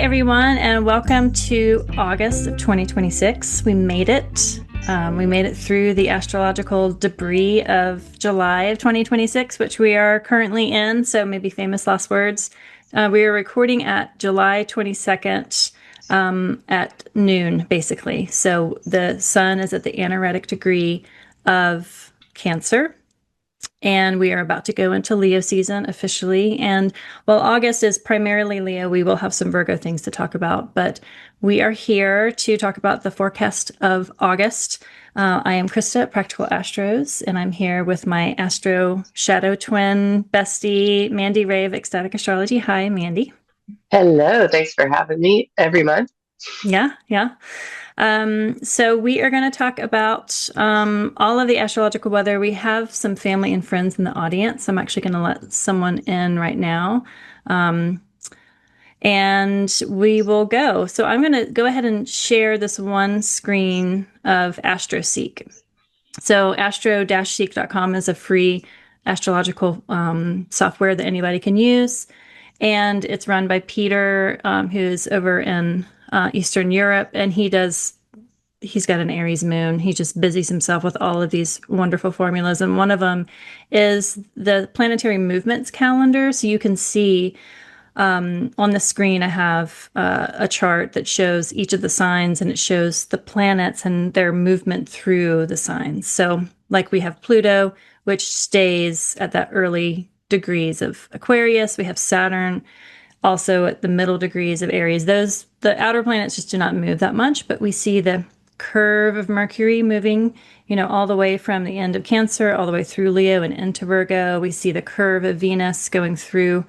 everyone, and welcome to August of 2026. We made it. We made it through the astrological debris of July of 2026, which we are currently in. So maybe famous last words. We are recording at July 22nd at noon, basically. So the sun is at the anaretic degree of Cancer. And we are about to go into Leo season officially. And while August is primarily Leo, we will have some Virgo things to talk about. But we are here to talk about the forecast of August. I am Krista at Practical Astros, and I'm here with my Astro Shadow Twin bestie, Mandi Rae of Ecstatic Astrology. Hi, Mandi. Hello, thanks for having me every month. Yeah. So we are going to talk about all of the astrological weather. We have some family and friends in the audience. I'm actually going to let someone in right now. And we will go. So I'm going to go ahead and share this one screen of AstroSeek. So astro-seek.com is a free astrological software that anybody can use. And it's run by Peter, who's over in Eastern Europe. And he's got an Aries moon. He just busies himself with all of these wonderful formulas. And one of them is the planetary movements calendar. So you can see on the screen, I have a chart that shows each of the signs, and it shows the planets and their movement through the signs. So like we have Pluto, which stays at that early degrees of Aquarius. We have Saturn also at the middle degrees of Aries. The outer planets just do not move that much, but we see the curve of Mercury moving, all the way from the end of Cancer, all the way through Leo and into Virgo. We see the curve of Venus going through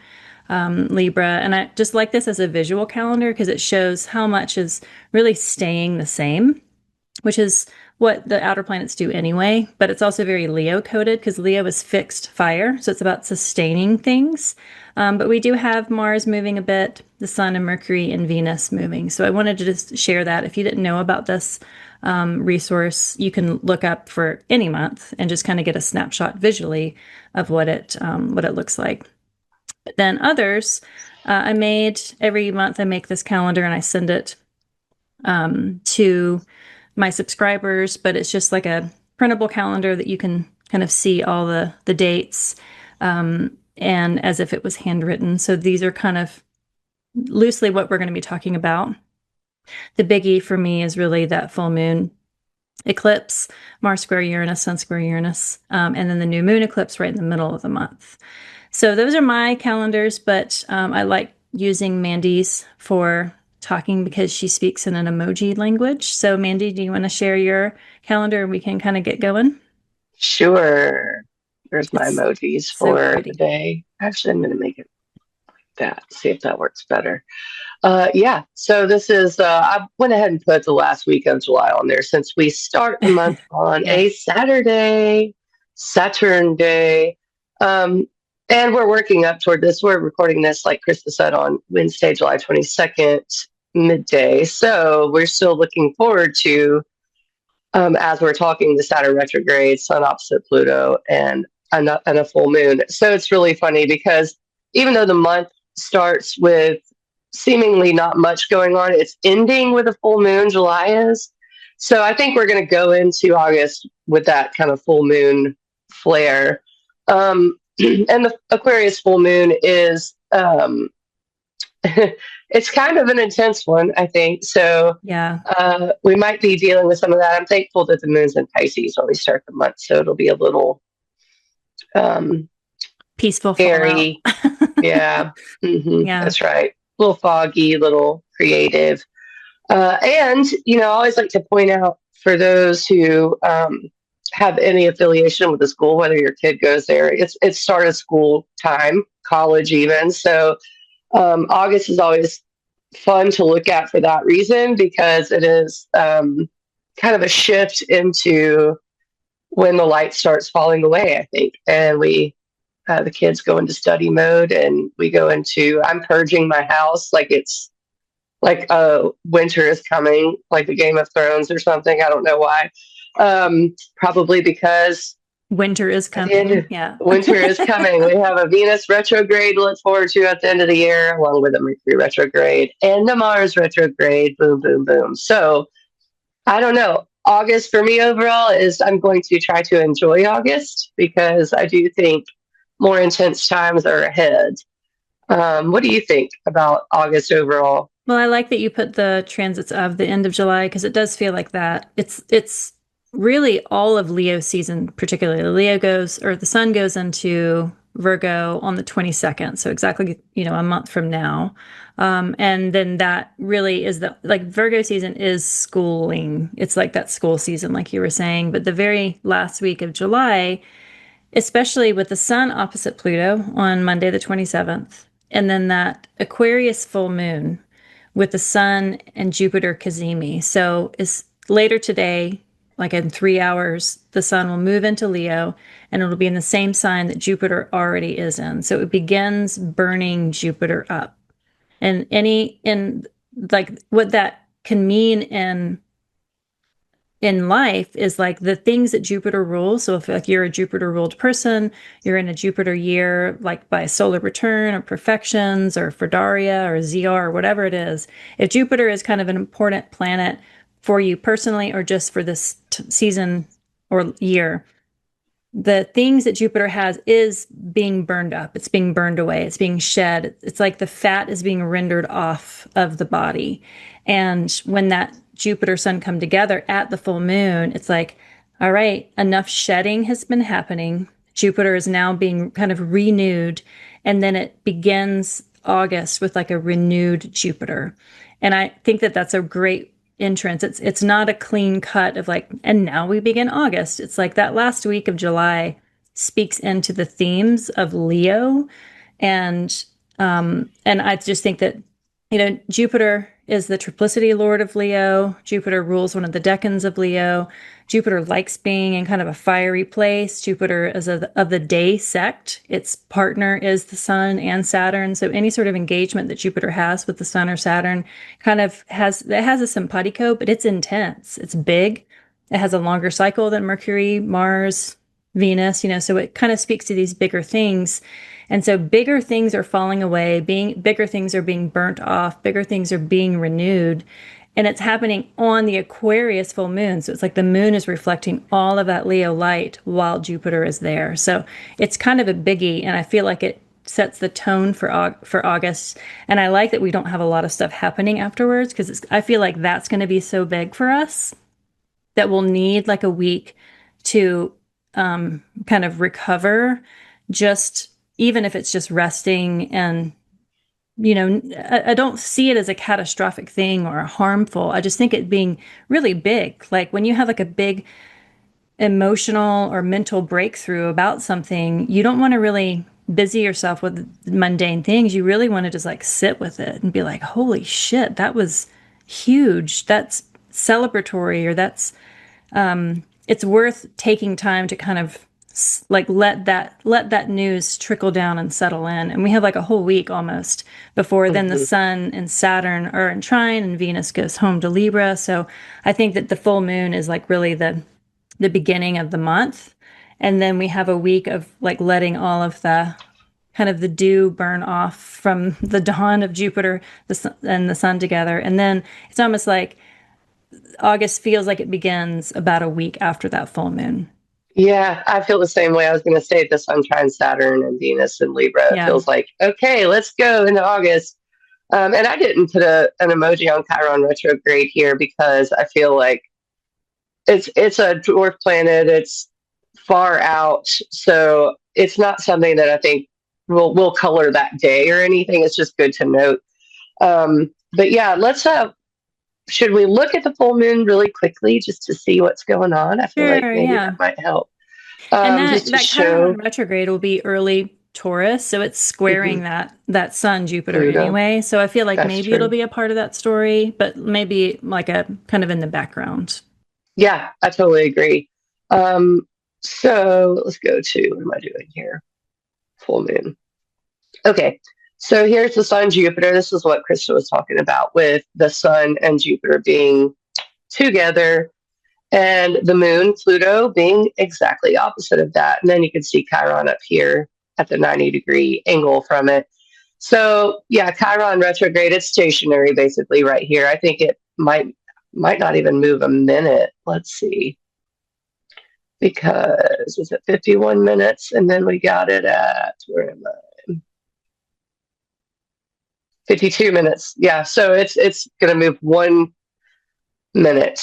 Libra. And I just like this as a visual calendar because it shows how much is really staying the same, which is what the outer planets do anyway. But it's also very Leo coded because Leo is fixed fire. So it's about sustaining things. But we do have Mars moving a bit, the Sun and Mercury and Venus moving. So I wanted to just share that. If you didn't know about this resource, you can look up for any month and just kind of get a snapshot visually of what it looks like. But then others, every month I make this calendar and I send it to my subscribers, but it's just like a printable calendar that you can kind of see all the dates and as if it was handwritten. So these are kind of loosely what we're going to be talking about. The biggie for me is really that full moon eclipse, Mars square Uranus, Sun square Uranus, and then the new moon eclipse right in the middle of the month. So those are my calendars, but I like using Mandi's for talking because she speaks in an emoji language. So Mandi, do you want to share your calendar and we can kind of get going? Sure. There's my It's emojis so for the pretty. day. Actually, I'm going to make it like that, see if that works better. Yeah, so this is, I went ahead and put the last week of July on there since we start the month on Yeah. a Saturday, Saturn day. And we're working up toward this. We're recording this, like Krista said, on Wednesday, July 22nd, midday. So we're still looking forward to, as we're talking, the Saturn retrograde, Sun opposite Pluto, and a full moon. So it's really funny because even though the month starts with seemingly not much going on, it's ending with a full moon. July is. So I think we're going to go into August with that kind of full moon flare. And the Aquarius full moon is it's kind of an intense one, I think. So Yeah. we might be dealing with some of that. I'm thankful that the moon's in Pisces when we start the month, so it'll be a little um, Peaceful fallout. airy. Yeah, Yeah. that's right. A little foggy, a little creative. And, I always like to point out for those who have any affiliation with the school, whether your kid goes there, it's start of school time, college even. So August is always fun to look at for that reason because it is kind of a shift into when the light starts falling away, I think. And the kids go into study mode and we go into, I'm purging my house like it's like winter is coming, like the Game of Thrones or something. I don't know why. Probably because Winter is At the end coming. of Yeah. winter is coming. We have a Venus retrograde to look forward to at the end of the year, along with a Mercury retrograde and a Mars retrograde. Boom, boom, boom. So I don't know. August for me overall is I'm going to try to enjoy August because I do think more intense times are ahead. What do you think about August overall? Well, I like that you put the transits of the end of July because it does feel like that. It's really all of Leo season, particularly Leo goes or the sun goes into Virgo on the 22nd, so exactly, a month from now. And then that really is the like Virgo season is schooling. It's like that school season, like you were saying. But the very last week of July, especially with the sun opposite Pluto on Monday, the 27th, and then that Aquarius full moon with the sun and Jupiter cazimi. So is later today, like in 3 hours, the sun will move into Leo and it'll be in the same sign that Jupiter already is in. So it begins burning Jupiter up. And in like what that can mean in life is like the things that Jupiter rules. So if like you're a Jupiter ruled person, you're in a Jupiter year, like by solar return or perfections or Ferdaria or ZR or whatever it is. If Jupiter is kind of an important planet for you personally or just for this season or year, the things that Jupiter has is being burned up. It's being burned away. It's being shed. It's like the fat is being rendered off of the body. And when that Jupiter Sun come together at the full moon, it's like, all right, enough shedding has been happening. Jupiter is now being kind of renewed. And then it begins August with like a renewed Jupiter. And I think that that's a great entrance. It's not a clean cut of like, and now we begin August. It's like that last week of July speaks into the themes of Leo, and I just think that Jupiter is the triplicity lord of Leo. Jupiter rules one of the decans of Leo. Jupiter likes being in kind of a fiery place. Jupiter is of the day sect. Its partner is the sun and Saturn. So any sort of engagement that Jupiter has with the sun or Saturn kind of has a simpatico, but it's intense. It's big. It has a longer cycle than Mercury, Mars, Venus, so it kind of speaks to these bigger things. And so bigger things are falling away, bigger things are being burnt off, bigger things are being renewed. And it's happening on the Aquarius full moon. So it's like the moon is reflecting all of that Leo light while Jupiter is there. So it's kind of a biggie. And I feel like it sets the tone for August. And I like that we don't have a lot of stuff happening afterwards because I feel like that's going to be so big for us that we'll need like a week to kind of recover, just even if it's just resting. And I don't see it as a catastrophic thing or harmful. I just think it being really big. Like when you have like a big emotional or mental breakthrough about something, you don't want to really busy yourself with mundane things. You really want to just like sit with it and be like, holy shit, that was huge. That's celebratory, or that's it's worth taking time to kind of like let that news trickle down and settle in. And we have like a whole week almost before then the Mm-hmm. sun and Saturn are in trine and Venus goes home to Libra. So I think that the full moon is like really the beginning of the month. And then we have a week of like letting all of the kind of the dew burn off from the dawn of Jupiter and the sun together. And then it's almost like August feels like it begins about a week after that full moon. Yeah, I feel the same way. I was going to say the Sun trine Saturn and Venus and Libra. It Yeah. feels like, okay, let's go into August. And I didn't put an emoji on Chiron retrograde here because I feel like it's a dwarf planet. It's far out, so it's not something that I think will color that day or anything. It's just good to note. But yeah, let's should we look at the full moon really quickly just to see what's going on? I feel like Sure, maybe yeah. that might help. And Just to that Chiron show retrograde will be early Taurus, so it's squaring mhm, that Sun Jupiter Pluto. anyway. So I feel like That's maybe it'll true. be a part of that story, but maybe like a kind of in the background. Yeah, I totally agree. So let's go to what am I doing here? Full moon. Okay, so here's the sun Jupiter. This is what Krista was talking about with the sun and Jupiter being together. and the moon, Pluto, being exactly opposite of that. And then you can see Chiron up here at the 90-degree angle from it. So yeah, Chiron retrograde, it's stationary basically right here. I think it might not even move a minute. Let's see. Because is it 51 minutes? And then we got it at where am I? 52 minutes. Yeah, so it's gonna move 1 minute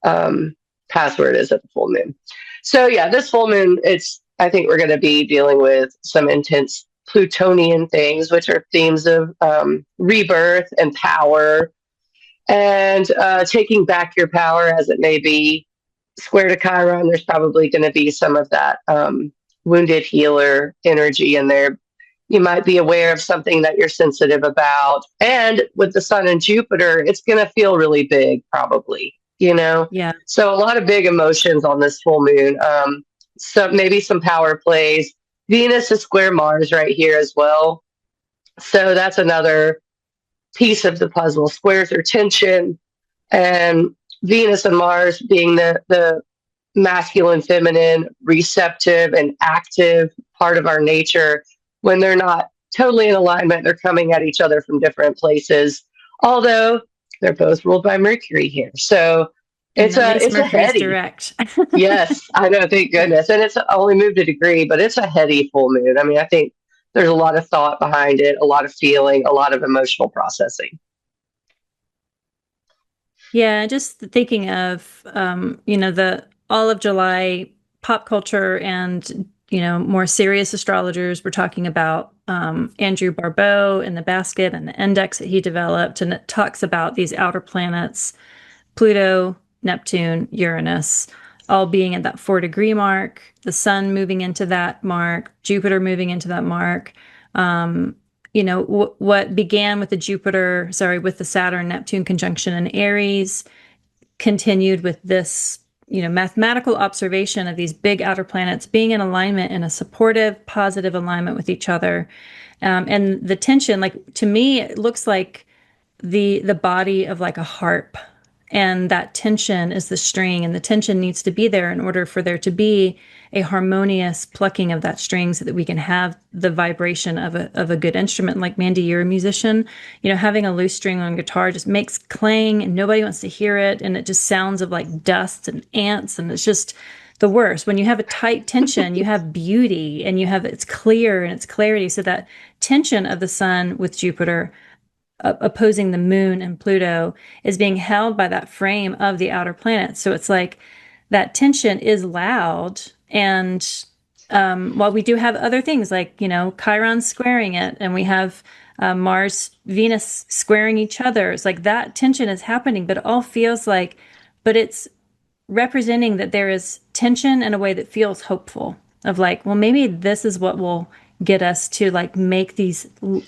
past where it is at the full moon. So yeah, this full moon, I think we're gonna be dealing with some intense Plutonian things, which are themes of rebirth and power and taking back your power as it may be. Square to Chiron, there's probably going to be some of that wounded healer energy in there. You might be aware of something that you're sensitive about. And with the sun and Jupiter, it's going to feel really big, probably, you know? Yeah. So a lot of big emotions on this full moon. So maybe some power plays. Venus is square Mars right here as well. So that's another piece of the puzzle. Squares are tension, and Venus and Mars being the masculine, feminine, receptive, and active part of our nature. When they're not totally in alignment, they're coming at each other from different places. Although they're both ruled by Mercury here, so And at least it's a Mercury's heady. direct. Yes, I know. Thank goodness, and it's only moved a degree, but it's a heady full moon. I mean, I think there's a lot of thought behind it, a lot of feeling, a lot of emotional processing. Yeah, just thinking of the all of July pop culture and more serious astrologers. We're talking about Andrew Barbeau and the basket and the index that he developed, and it talks about these outer planets, Pluto, Neptune, Uranus, all being at that 4-degree mark, the sun moving into that mark, Jupiter moving into that mark. What began with with the Saturn Neptune conjunction in Aries, continued with this, mathematical observation of these big outer planets being in alignment, in a supportive, positive alignment with each other. And the tension, like to me, it looks like the body of like a harp, and that tension is the string, and the tension needs to be there in order for there to be a harmonious plucking of that string so that we can have the vibration of a good instrument. Like Mandi, you're a musician, having a loose string on guitar just makes clang and nobody wants to hear it, and it just sounds of like dust and ants, and it's just the worst. When you have a tight tension, you have beauty, and it's clear and it's clarity. So that tension of the sun with Jupiter opposing the moon and Pluto is being held by that frame of the outer planets. So it's like that tension is loud. And while we do have other things like, Chiron squaring it, and we have Mars, Venus squaring each other, it's like that tension is happening, but it all feels like, but it's representing that there is tension in a way that feels hopeful, of like, well, maybe this is what will get us to like make these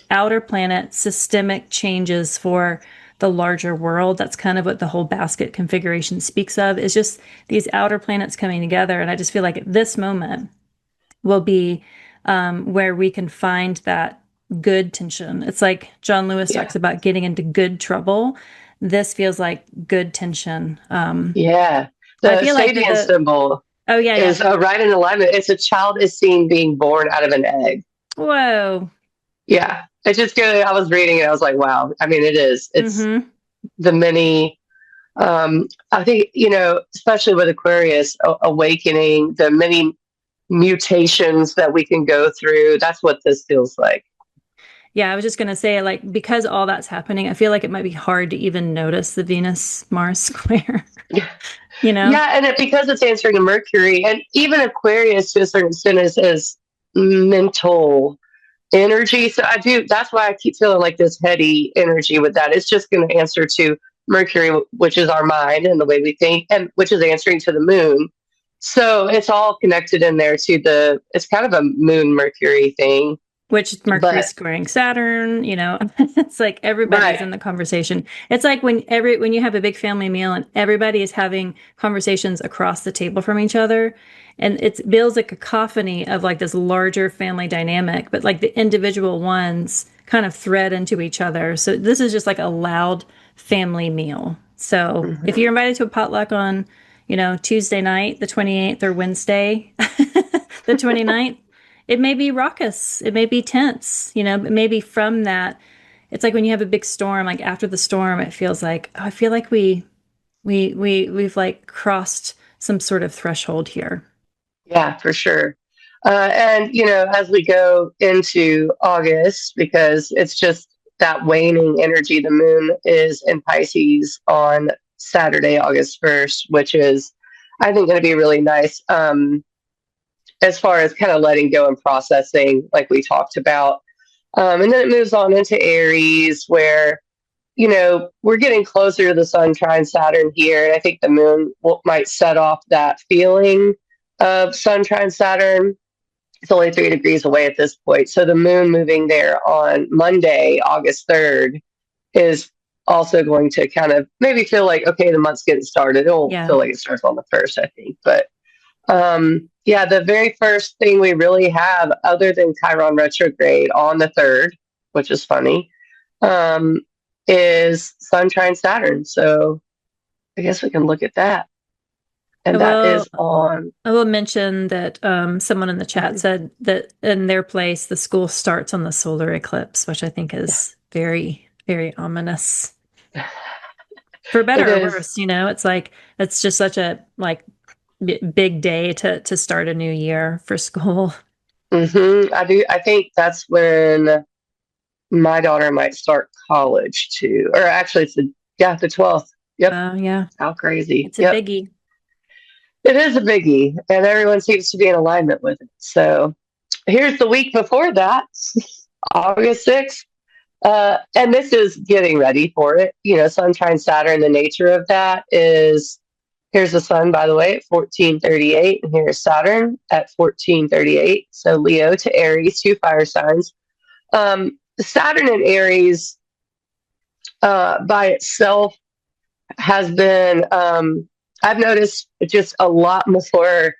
outer planet systemic changes for the larger world. That's kind of what the whole basket configuration speaks of, is just these outer planets coming together. And I just feel like at this moment will be where we can find that good tension. It's like John Lewis Yeah. talks about getting into good trouble. This feels like good tension. Yeah. I The feel like Sabian symbol oh yeah, yeah. is right in alignment. It's a child is seen being born out of an egg. Whoa. Yeah. It's just good. I was reading it. I was like, wow. I mean, it is. It's Mm-hmm. the many, I think, especially with Aquarius awakening, the many mutations that we can go through. That's what this feels like. Yeah, I was just gonna say, like, because all that's happening, I feel like it might be hard to even notice the Venus Mars square, you know? Yeah. And because it's answering a Mercury, and even Aquarius to a certain extent is mental energy. So that's why I keep feeling like this heady energy with that. It's just going to answer to Mercury, which is our mind and the way we think, and which is answering to the moon. So it's all connected in there to it's kind of a moon Mercury thing. Which Mercury But squaring Saturn, it's like everybody's right. in the conversation. It's like when you have a big family meal and everybody is having conversations across the table from each other, and it builds a cacophony of like this larger family dynamic, but like the individual ones kind of thread into each other. So this is just like a loud family meal. So if Mhm. you're invited to a potluck on Tuesday night, the 28th, or Wednesday, the 29th, it may be raucous. It may be tense. Maybe from that, it's like when you have a big storm, like after the storm, it feels like, oh, I feel like we've like crossed some sort of threshold here. Yeah, for sure. And, as we go into August, because it's just that waning energy, the moon is in Pisces on Saturday, August 1st, which is, I think, going to be really nice as far as kind of letting go and processing, like we talked about. And then it moves on into Aries, where, we're getting closer to the Sun trine Saturn here. And I think the moon might set off that feeling of Sun trine Saturn. It's only 3 degrees away at this point. So the moon moving there on Monday, August 3rd, is also going to kind of maybe feel like, okay, the month's getting started. It won't Yeah. feel like it starts on the 1st, I think. But yeah, the very first thing we really have, other than Chiron retrograde on the 3rd, which is funny, um, is Sun trine Saturn. So I guess we can look at that. I And that will is on. I will mention that someone in the chat said that in their place the school starts on the solar eclipse, which I think is very, very ominous. For It better or is. worse, it's like it's just such a like big day to start a new year for school. I do. I think that's when my daughter might start college too. Or actually, the 12th. Yep. Oh yeah, How crazy. it's a Yep. biggie. It is a biggie, and everyone seems to be in alignment with it. So here's the week before that, August 6th. And this is getting ready for it. Sunshine Saturn, the nature of that is here's the sun, by the way, at 1438, and here's Saturn at 1438. So Leo to Aries, two fire signs. Saturn in Aries by itself has been, I've noticed just a lot more.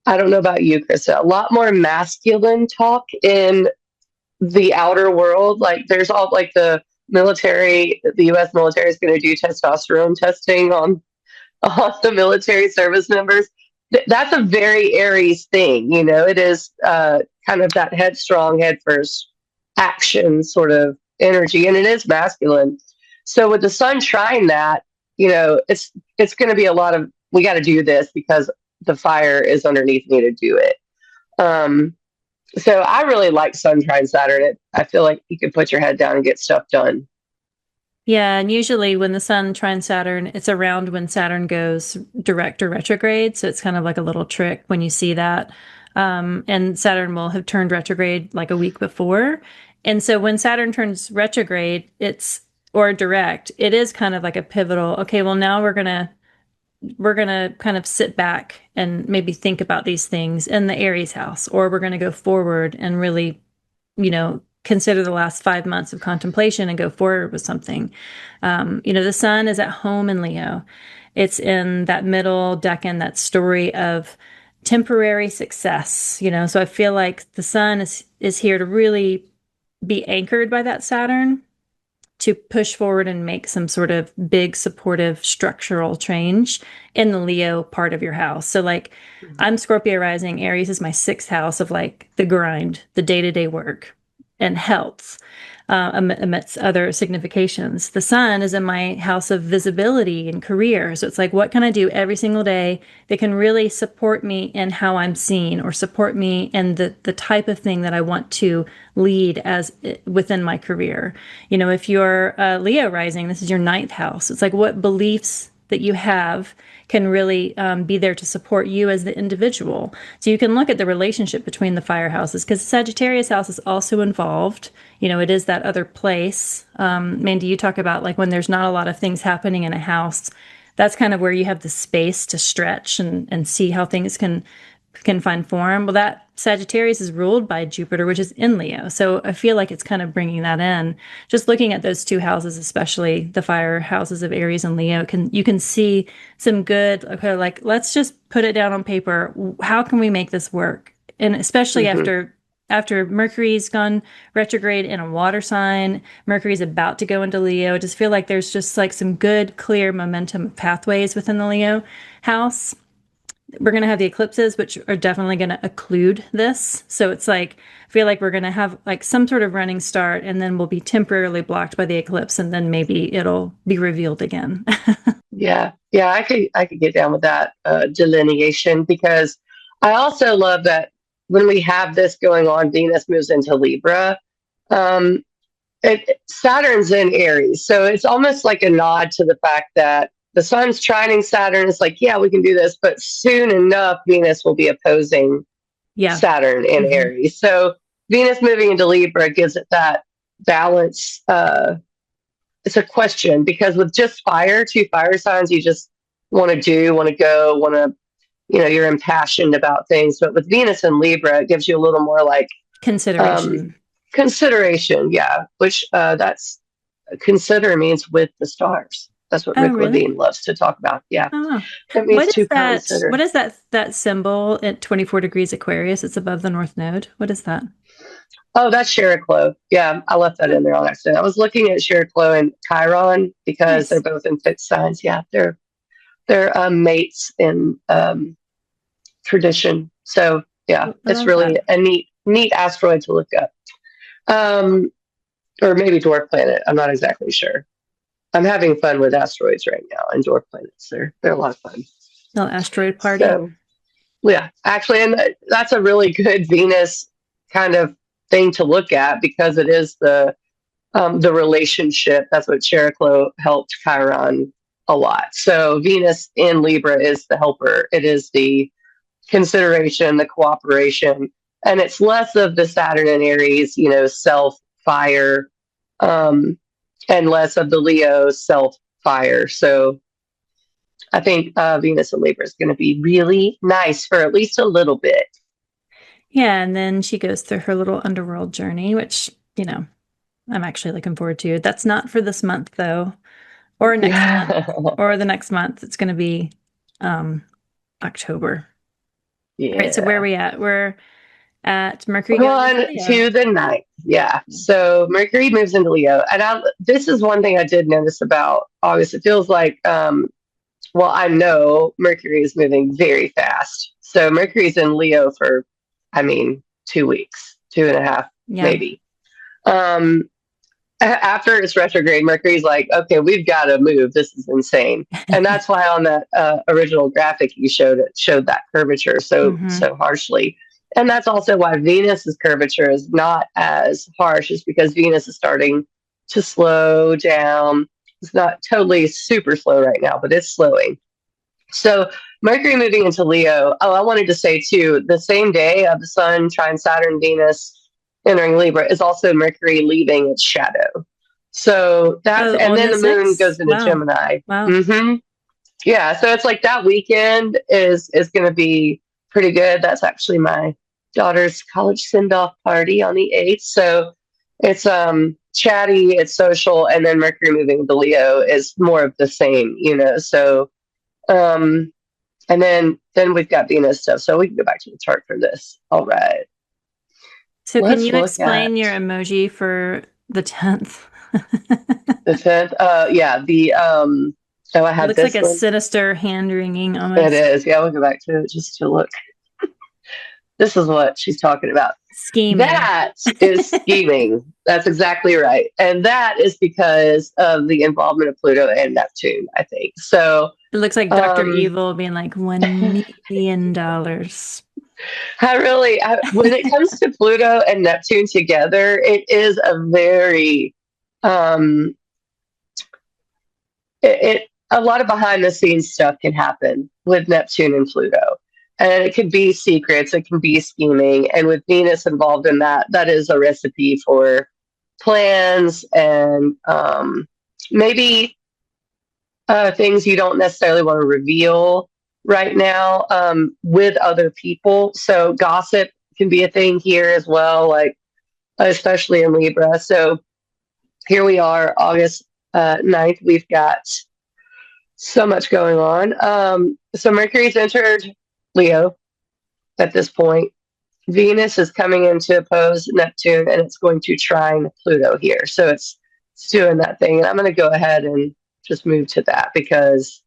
I don't know about you, Krista, a lot more masculine talk in the outer world. Like there's all like the military, the US military is going to do testosterone testing on the military service members. That's a very Aries thing. It is kind of that headstrong, head first action sort of energy, and it is masculine. So with the sun trine that, it's going to be a lot of, we got to do this because the fire is underneath me to do it. So I really like sun trine Saturn. I feel like you can put your head down and get stuff done. Yeah, and usually when the sun trines Saturn, it's around when Saturn goes direct or retrograde. So it's kind of like a little trick when you see that. And Saturn will have turned retrograde like a week before. And so when Saturn turns retrograde, or direct, it is kind of like a pivotal, okay, well now we're gonna kind of sit back and maybe think about these things in the Aries house, or we're gonna go forward and really, consider the last 5 months of contemplation and go forward with something. The sun is at home in Leo. It's in that middle decan, that story of temporary success. So I feel like the sun is here to really be anchored by that Saturn to push forward and make some sort of big supportive structural change in the Leo part of your house. So like I'm Scorpio rising, Aries is my sixth house of like the grind, the day-to-day work and health, amidst other significations. The sun is in my house of visibility and career. So it's like, what can I do every single day that can really support me in how I'm seen, or support me in the type of thing that I want to lead as within my career. If you're Leo rising, this is your ninth house. It's like, what beliefs that you have can really be there to support you as the individual. So you can look at the relationship between the fire houses, because Sagittarius house is also involved. It is that other place. Mandi, you talk about like when there's not a lot of things happening in a house, that's kind of where you have the space to stretch and see how things can find form. Well, that Sagittarius is ruled by Jupiter, which is in Leo. So I feel like it's kind of bringing that in. Just looking at those two houses, especially the fire houses of Aries and Leo, you can see some good, okay, like let's just put it down on paper. How can we make this work? And especially Mm-hmm. after Mercury's gone retrograde in a water sign, Mercury's about to go into Leo. I just feel like there's just like some good, clear momentum pathways within the Leo house, we're going to have the eclipses, which are definitely going to occlude this. So it's like, I feel like we're going to have like some sort of running start, and then we'll be temporarily blocked by the eclipse, and then maybe it'll be revealed again. Yeah, yeah, I could get down with that delineation, because I also love that when we have this going on, Venus moves into Libra. Um, Saturn's in Aries, so it's almost like a nod to the fact that the sun's trining Saturn. It's like, yeah, we can do this, but soon enough, Venus will be opposing Yeah. Saturn in Hmm. Aries. So Venus moving into Libra gives it that balance. It's a question, because with just fire, two fire signs, you just want to go, you're impassioned about things. But with Venus and Libra, it gives you a little more like um, Consideration. consideration. Yeah, which that's consider means with the stars. That's what Oh, Rick really? Levine loves to talk about. Yeah, Oh, it means what is to that? What consider. is that symbol at 24 degrees Aquarius? It's above the North Node. What is that? Oh, that's Shericlo. Yeah, I left that Oh, in there on accident. I was looking at Shericlo and Chiron because they're nice. both in fixed signs. Yeah, they're mates in tradition. So yeah, I it's love that. really a neat asteroid to look up. Um, or maybe dwarf planet. I'm not exactly sure. I'm having fun with asteroids right now and dwarf planets. They're a lot of fun. Little asteroid party. So yeah, actually, and that's a really good Venus kind of thing to look at, because it is the relationship. That's what Chericlo helped Chiron a lot. So Venus in Libra is the helper. It is the consideration, the cooperation, and it's less of the Saturn and Aries, self fire, um, and less of the Leo self fire. So I think Venus and Libra is going to be really nice for at least a little bit. Yeah, and then she goes through her little underworld journey, which, I'm actually looking forward to. That's not for this month though, or next month, Yeah. or the next month. It's going to be um October. All right, so where are Yeah. we at? We're at Mercury We're going into on Leo. to the ninth. Yeah. So Mercury moves into Leo. And this is one thing I did notice about August. It feels like, well, I know Mercury is moving very fast. So Mercury's in Leo for, I mean, 2 weeks, two and a half, Yeah. maybe. Um, After it's retrograde, Mercury's like, okay, we've got to move. This is insane. And that's why on that original graphic you showed, it showed that curvature Hmm. so harshly. And that's also why Venus's curvature is not as harsh, is because Venus is starting to slow down. It's not totally super slow right now, but it's slowing. So Mercury moving into Leo. Oh, I wanted to say too, the same day of the Sun trine Saturn, Venus entering Libra is also Mercury leaving its shadow. So that's, Oh, and on then the the moon goes 6th? into Wow. Gemini. Wow. Mm-hmm. Yeah, so it's like that weekend is going to be pretty good. That's actually my daughter's college send off party on the 8th. So it's chatty, it's social, and then Mercury moving to Leo is more of the same. So um and then we've got Venus stuff. So we can go back to the chart for this. All right. So can Let's you look at explain your emoji for the 10th? the 10th. Yeah, I It had looks like this a one. sinister hand wringing It almost. is. Yeah, we'll go back to it just to look. This is what she's talking about. Scheming. That is scheming. That's exactly right. And that is because of the involvement of Pluto and Neptune, I think. So It looks like Dr. um Evil being like $1 million. when it comes to Pluto and Neptune together, it is a very um a lot of behind the scenes stuff can happen with Neptune and Pluto. And it can be secrets, it can be scheming. And with Venus involved in that, that is a recipe for plans and maybe things you don't necessarily want to reveal right now with other people. So gossip can be a thing here as well, like especially in Libra. So here we are, August 9th. We've got so much going on. So Mercury's entered Leo at this point. Venus is coming into oppose Neptune, and it's going to trine Pluto here. So it's doing that thing. And I'm going to go ahead and just move to that because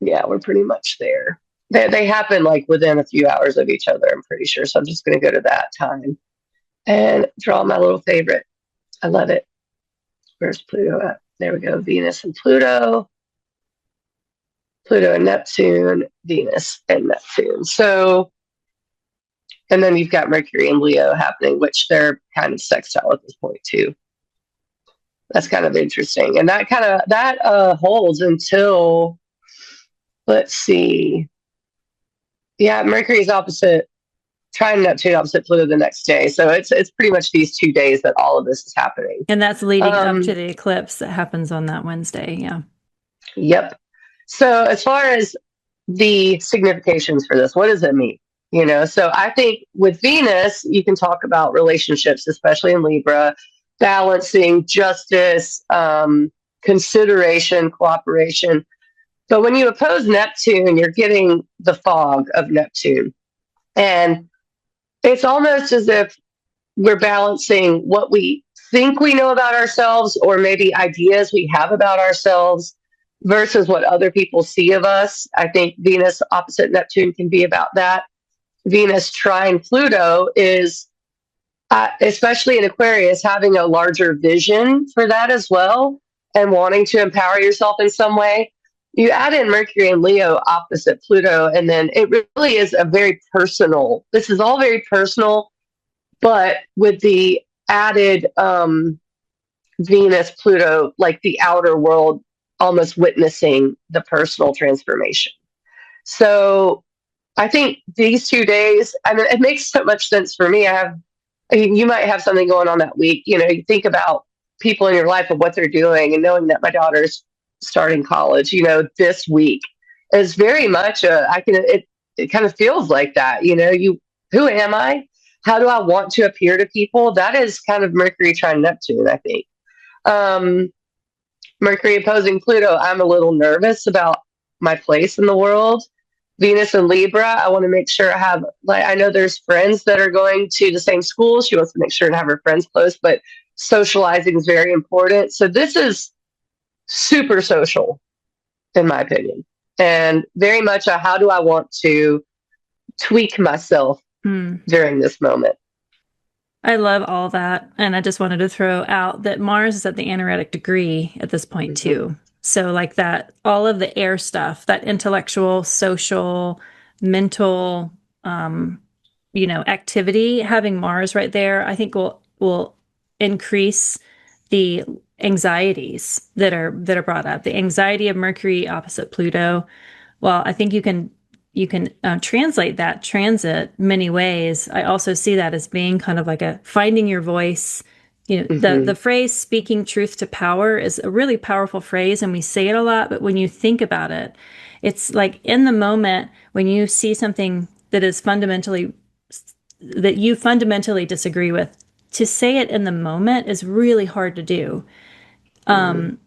Yeah, we're pretty much there. They happen like within a few hours of each other, I'm pretty sure. So I'm just going to go to that time and draw my little favorite. I love it. Where's Pluto at? There we go. Venus and Pluto. Pluto and Neptune, Venus and Neptune. So, and then you've got Mercury and Leo happening, which they're kind of sextile at this point too. That's kind of interesting, and that holds until, let's see, yeah, Mercury's opposite trine Neptune opposite Pluto the next day. So it's pretty much these 2 days that all of this is happening. And that's leading up to the eclipse that happens on that Wednesday. Yeah. Yep. So as far as the significations for this, what does it mean? So I think with Venus, you can talk about relationships, especially in Libra, balancing, justice, consideration, cooperation. But when you oppose Neptune, you're getting the fog of Neptune. And it's almost as if we're balancing what we think we know about ourselves, or maybe ideas we have about ourselves, versus what other people see of us. I think Venus opposite Neptune can be about that. Venus trine Pluto is, especially in Aquarius, having a larger vision for that as well, and wanting to empower yourself in some way. You add in Mercury and Leo opposite Pluto, and then it really is a very personal, this is all very personal, but with the added Venus, Pluto, like the outer world almost witnessing the personal transformation. So I think these 2 days, I mean, it makes so much sense for me. I mean, you might have something going on that week. You think about people in your life and what they're doing, and knowing that my daughter's starting college, this week is very much it kind of feels like that. Who am I? How do I want to appear to people? That is kind of Mercury trine Neptune, I think. Mercury opposing Pluto, I'm a little nervous about my place in the world. Venus and Libra, I want to make sure I know there's friends that are going to the same school. She wants to make sure to have her friends close, but socializing is very important. So this is super social, in my opinion, and very much how do I want to tweak myself during this moment. I love all that. And I just wanted to throw out that Mars is at the anaretic degree at this point, too. So, like that, all of the air stuff, that intellectual, social, mental, activity, having Mars right there, I think will increase the anxieties that are brought up. The anxiety of Mercury opposite Pluto. Well, I think you can translate that transit many ways. I also see that as being kind of like a finding your voice. The phrase "speaking truth to power" is a really powerful phrase, and we say it a lot. But when you think about it, it's like in the moment when you see something that you fundamentally disagree with, to say it in the moment is really hard to do.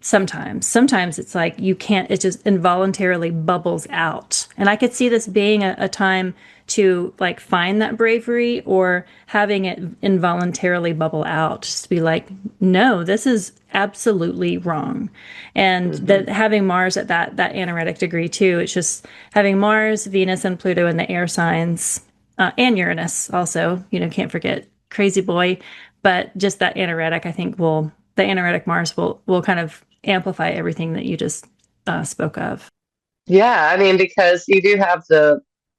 Sometimes it's like you can't, it just involuntarily bubbles out. And I could see this being a time to like find that bravery, or having it involuntarily bubble out. Just be like, no, this is absolutely wrong. And that having Mars at that anaretic degree too, it's just having Mars, Venus, and Pluto in the air signs, and Uranus also, can't forget crazy boy. But just that anaretic, I think the anaretic Mars will kind of amplify everything that you just spoke of. Yeah, I mean, because you do have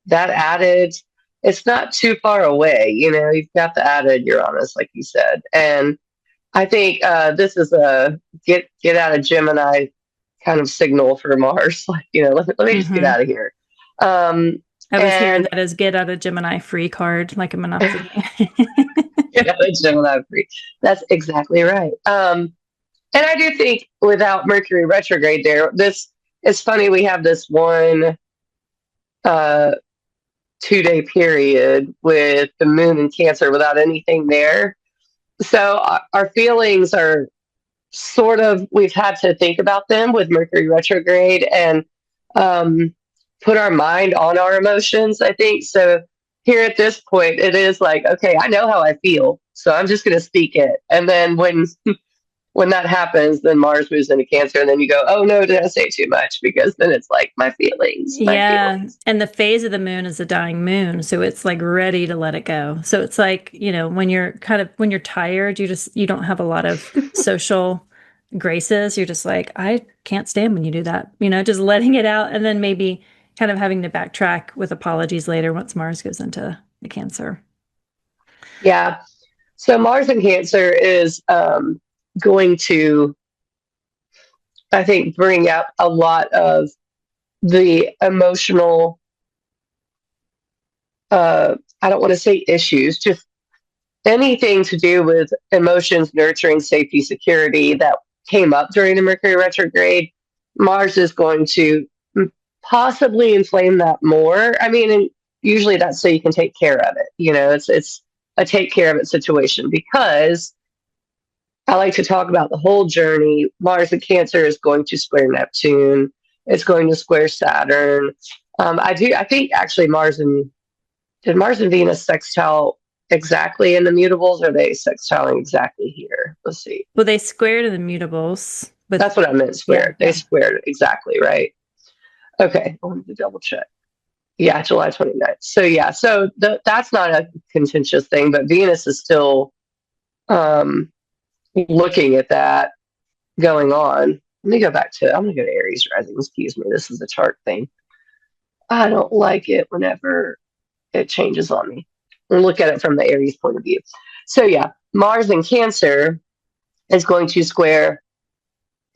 that added, it's not too far away. You've got the added Uranus, like you said, and I think this is a get out of Gemini kind of signal for Mars. Like, let me just get out of here. I was hearing that as get out of Gemini free card, like a Monopoly. Get out of Gemini free. That's exactly right. And I do think without Mercury retrograde there, it's funny, we have this one 2-day period with the moon in Cancer without anything there. So our feelings are sort of, we've had to think about them with Mercury retrograde, and put our mind on our emotions, I think. So here at this point, it is like, okay, I know how I feel, so I'm just going to speak it. And then when when that happens, then Mars moves into Cancer, and then you go, oh no, did I say too much? Because then it's like my feelings, my Yeah. feelings. And the phase of the moon is a dying moon. So it's like ready to let it go. So it's like, when you're when you're tired, you don't have a lot of social graces. You're just like, I can't stand when you do that, just letting it out and then maybe kind of having to backtrack with apologies later once Mars goes into the Cancer. Yeah. So Mars in Cancer is going to, I think, bring up a lot of the emotional, I don't want to say issues, just anything to do with emotions, nurturing, safety, security that came up during the Mercury retrograde. Mars is going to possibly inflame that more. I mean, and usually that's so you can take care of it. It's a take care of it situation because I like to talk about the whole journey. Mars in Cancer is going to square Neptune. It's going to square Saturn. I think actually did Mars and Venus sextile exactly in the mutables, or are they sextiling exactly here? Let's see. Well, they squared the mutables with, That's what I meant, yeah, squared. They yeah. squared exactly, right? Okay, I wanted to double check. Yeah, July 29th. So yeah, so that's not a contentious thing, but Venus is still um, looking at that going on. Let me go back to, I'm going to go to Aries rising. Excuse me. This is the chart thing. I don't like it whenever it changes on me. And look at it from the Aries point of view. So yeah, Mars in Cancer is going to square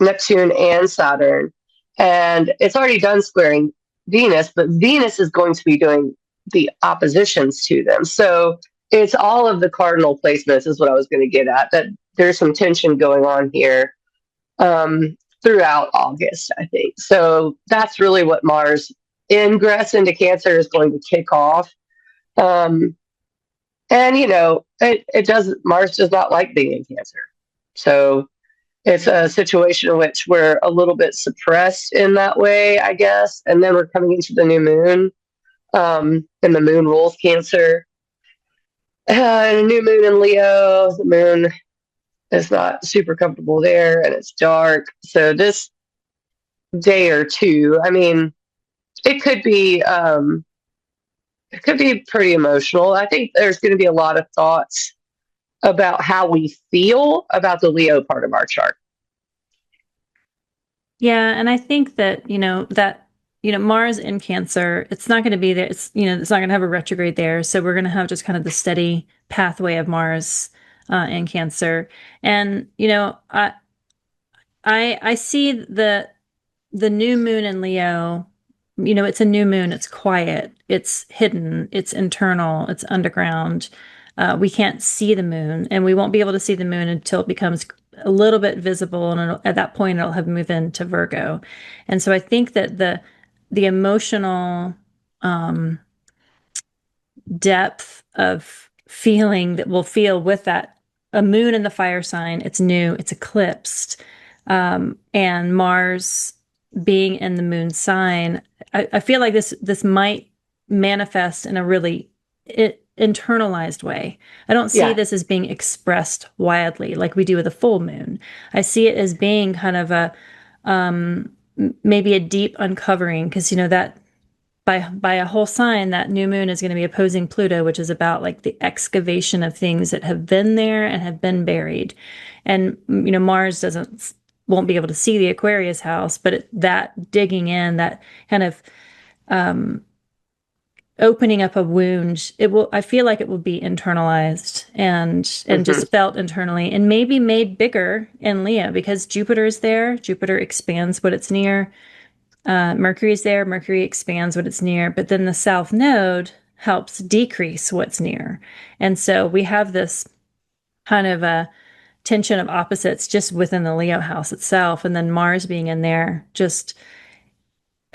Neptune and Saturn. And it's already done squaring Venus, but Venus is going to be doing the oppositions to them. So it's all of the cardinal placements, is what I was going to get at, that there's some tension going on here throughout August, I think. So that's really what Mars ingress into Cancer is going to kick off. Um, and, it doesn't, Mars does not like being in Cancer. So it's a situation in which we're a little bit suppressed in that way, I guess. And then we're coming into the new moon, and the moon rules Cancer. And a new moon in Leo, the moon is not super comfortable there, and it's dark. So this day or two, I mean, it could be pretty emotional. I think there's going to be a lot of thoughts about how we feel about the Leo part of our chart. Yeah, and I think that, Mars in Cancer, it's not going to be there. It's not going to have a retrograde there. So we're going to have just kind of the steady pathway of Mars in Cancer. And, I see the new moon in Leo, it's a new moon, it's quiet, it's hidden, it's internal, it's underground. We can't see the moon, and we won't be able to see the moon until it becomes a little bit visible, and at that point it'll have moved into Virgo. And so I think that the emotional depth of feeling that we'll feel with that, a moon in the fire sign, it's new, it's eclipsed, and Mars being in the moon sign, I feel like this might manifest in a really internalized way. I don't see Yeah. this as being expressed wildly like we do with a full moon. I see it as being kind of a maybe a deep uncovering, because that by a whole sign, that new moon is going to be opposing Pluto, which is about like the excavation of things that have been there and have been buried. And Mars doesn't won't be able to see the Aquarius house, but that digging in, that kind of opening up a wound, I feel like it will be internalized and Mm-hmm. just felt internally, and maybe made bigger in Leo because Jupiter is there. Jupiter expands what it's near. Mercury is there. Mercury expands what it's near, but then the South Node helps decrease what's near. And so we have this kind of a tension of opposites just within the Leo house itself. And then Mars being in there,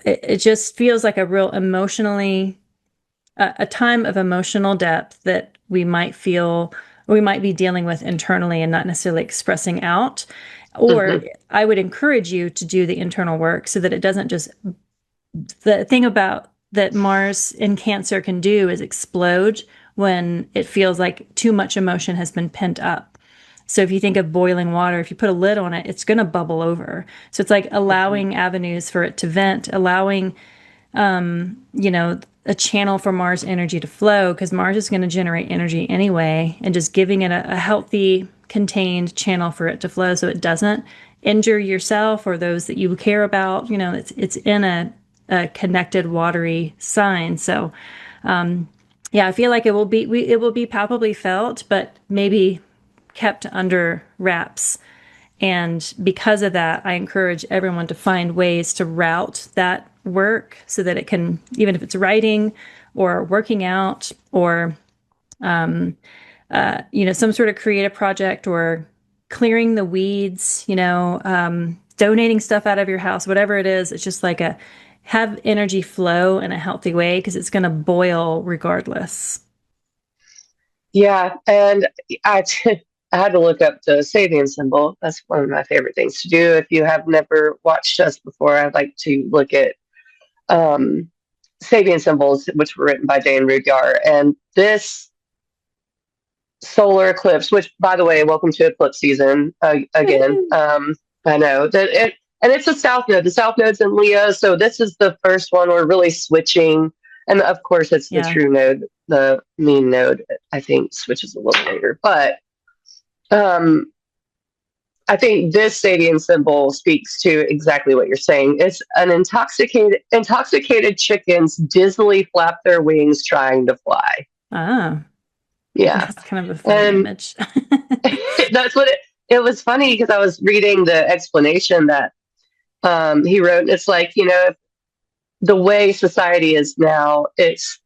it just feels like a real emotionally, a time of emotional depth that we might be dealing with internally and not necessarily expressing out. Or Mm-hmm. I would encourage you to do the internal work so that it doesn't just, the thing about that Mars in Cancer can do is explode when it feels like too much emotion has been pent up. So if you think of boiling water, if you put a lid on it, it's going to bubble over. So it's like Mhm. allowing avenues for it to vent, allowing, you know, a channel for Mars energy to flow, because Mars is going to generate energy anyway, and just giving it a healthy, contained channel for it to flow so it doesn't injure yourself or those that you care about. You know, it's in a connected, watery sign. So, yeah, I feel like it will be palpably felt, but maybe kept under wraps. And because of that, I encourage everyone to find ways to route that work so that it can, even if it's writing or working out or, you know, some sort of creative project or clearing the weeds, you know, donating stuff out of your house, whatever it is, it's just like a have energy flow in a healthy way because it's going to boil regardless. Yeah, and I, I had to look up the Sabian symbol. That's one of my favorite things to do. If you have never watched us before, I'd like to look at um, Sabian symbols, which were written by Jane Rudyard. And this solar eclipse, which, by the way, welcome to eclipse season again. I know that it, and it's a south node. The south node's in Leo, so this is the first one we're really switching. And of course, it's the Yeah. true node, the mean node. I think switches a little later, but um, I think this Sadian symbol speaks to exactly what you're saying. It's an intoxicated chickens dizzily flap their wings trying to fly. Ah, Yeah, that's kind of a funny and image. that's what it was funny because I was reading the explanation that he wrote. And it's like, you know, the way society is now, it's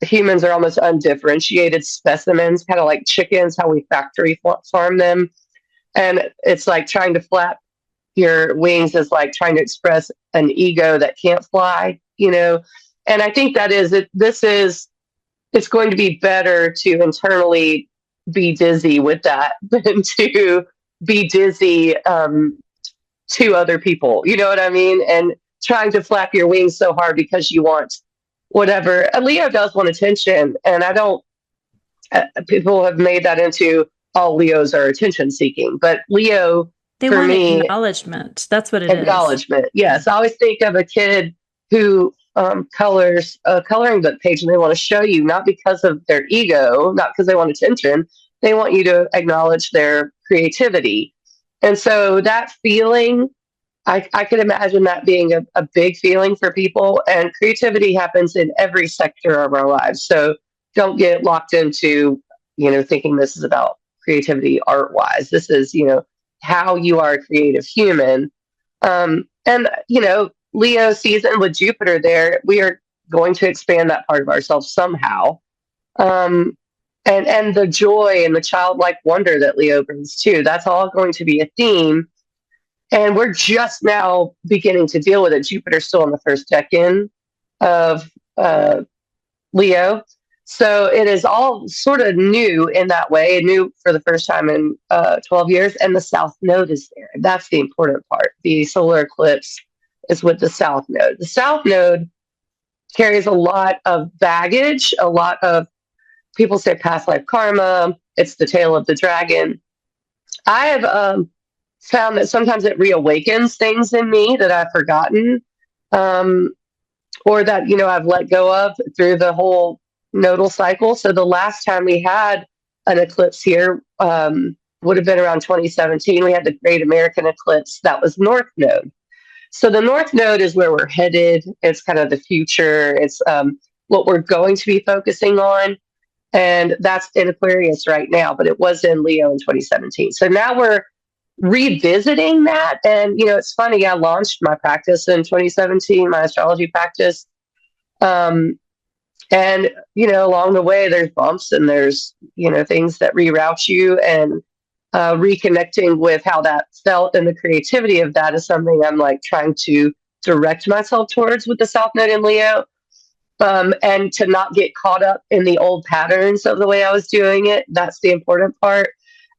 humans are almost undifferentiated specimens, kind of like chickens, how we factory farm them. And it's like trying to flap your wings is like trying to express an ego that can't fly, you know. And I think that is it. This is it's going to be better to internally be dizzy with that than to be dizzy to other people. You know what I mean? And trying to flap your wings so hard because you want whatever. A Leo does want attention, and I don't. People have made that into all Leos are attention seeking, but Leo They for want me acknowledgement. That's what it is. acknowledgement. Yeah. Yes, I always think of a kid who colors a coloring book page and they want to show you not because of their ego, not because they want attention. They want you to acknowledge their creativity. And so that feeling, I could imagine that being a big feeling for people. And creativity happens in every sector of our lives. So don't get locked into, you know, thinking this is about creativity art wise. This is, you know, how you are a creative human. And, you know, Leo season with Jupiter there, we are going to expand that part of ourselves somehow. Um, and the joy and the childlike wonder that Leo brings too, that's all going to be a theme. And we're just now beginning to deal with it. Jupiter's still in the first decan of Leo. So it is all sort of new in that way, new for the first time in 12 years. And the South Node is there. That's the important part. The solar eclipse is with the South Node. The South Node carries a lot of baggage, a lot of people say past life karma. It's the tail of the dragon. I have found that sometimes it reawakens things in me that I've forgotten. Um, or that you know I've let go of through the whole nodal cycle. So the last time we had an eclipse here would have been around 2017. We had the Great American Eclipse that was North Node. So the North Node is where we're headed. It's kind of the future. It's what we're going to be focusing on. And that's in Aquarius right now, but it was in Leo in 2017. So now we're revisiting that. And, you know, it's funny, I launched my practice in 2017, my astrology practice. Um, and, you know, along the way, there's bumps and there's, you know, things that reroute you and reconnecting with how that felt and the creativity of that is something I'm like trying to direct myself towards with the South Node in Leo. And to not get caught up in the old patterns of the way I was doing it. That's the important part.